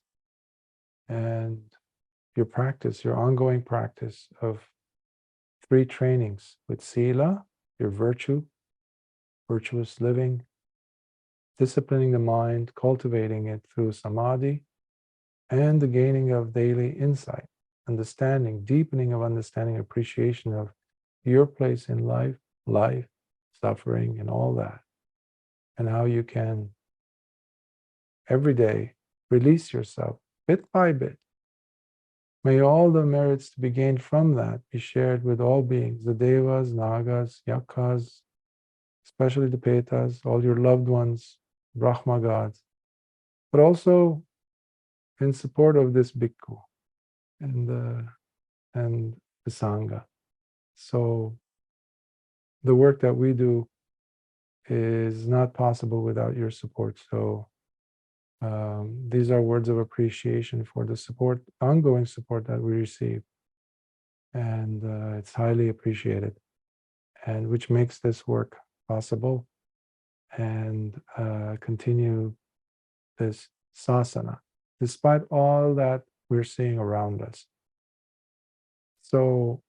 and your practice, your ongoing practice of 3 trainings with Sila, your virtue, virtuous living, disciplining the mind, cultivating it through Samadhi, and the gaining of daily insight, understanding, deepening of understanding, appreciation of your place in life, suffering, and all that, and how you can every day release yourself bit by bit. May all the merits to be gained from that be shared with all beings, the devas, nagas, yaksas, especially the petas, all your loved ones, Brahma gods, but also in support of this Bhikkhu and the Sangha. So the work that we do is not possible without your support. So These are words of appreciation for the support, ongoing support that we receive. And it's highly appreciated, and which makes this work possible and continue this sasana, despite all that we're seeing around us. So,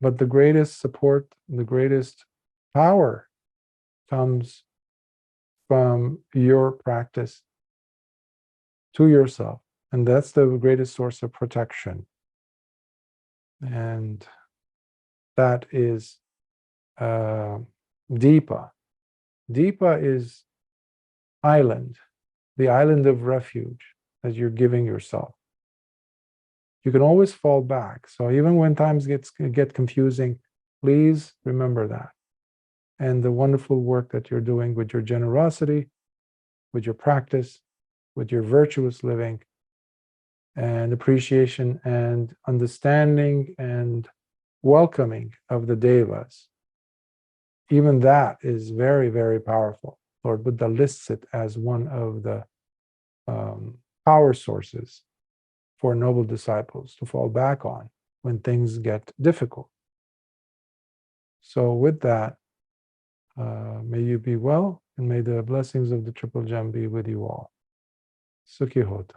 but the greatest support, the greatest power comes from your practice to yourself. And that's the greatest source of protection. And that is Deepa. Deepa is island, the island of refuge that you're giving yourself. You can always fall back. So even when times get confusing, please remember that. And the wonderful work that you're doing with your generosity, with your practice, with your virtuous living, and appreciation and understanding and welcoming of the devas. Even that is very, very powerful. Lord Buddha lists it as one of the power sources for noble disciples to fall back on when things get difficult. So with that, may you be well, and may the blessings of the Triple Gem be with you all. Sukhi Hota.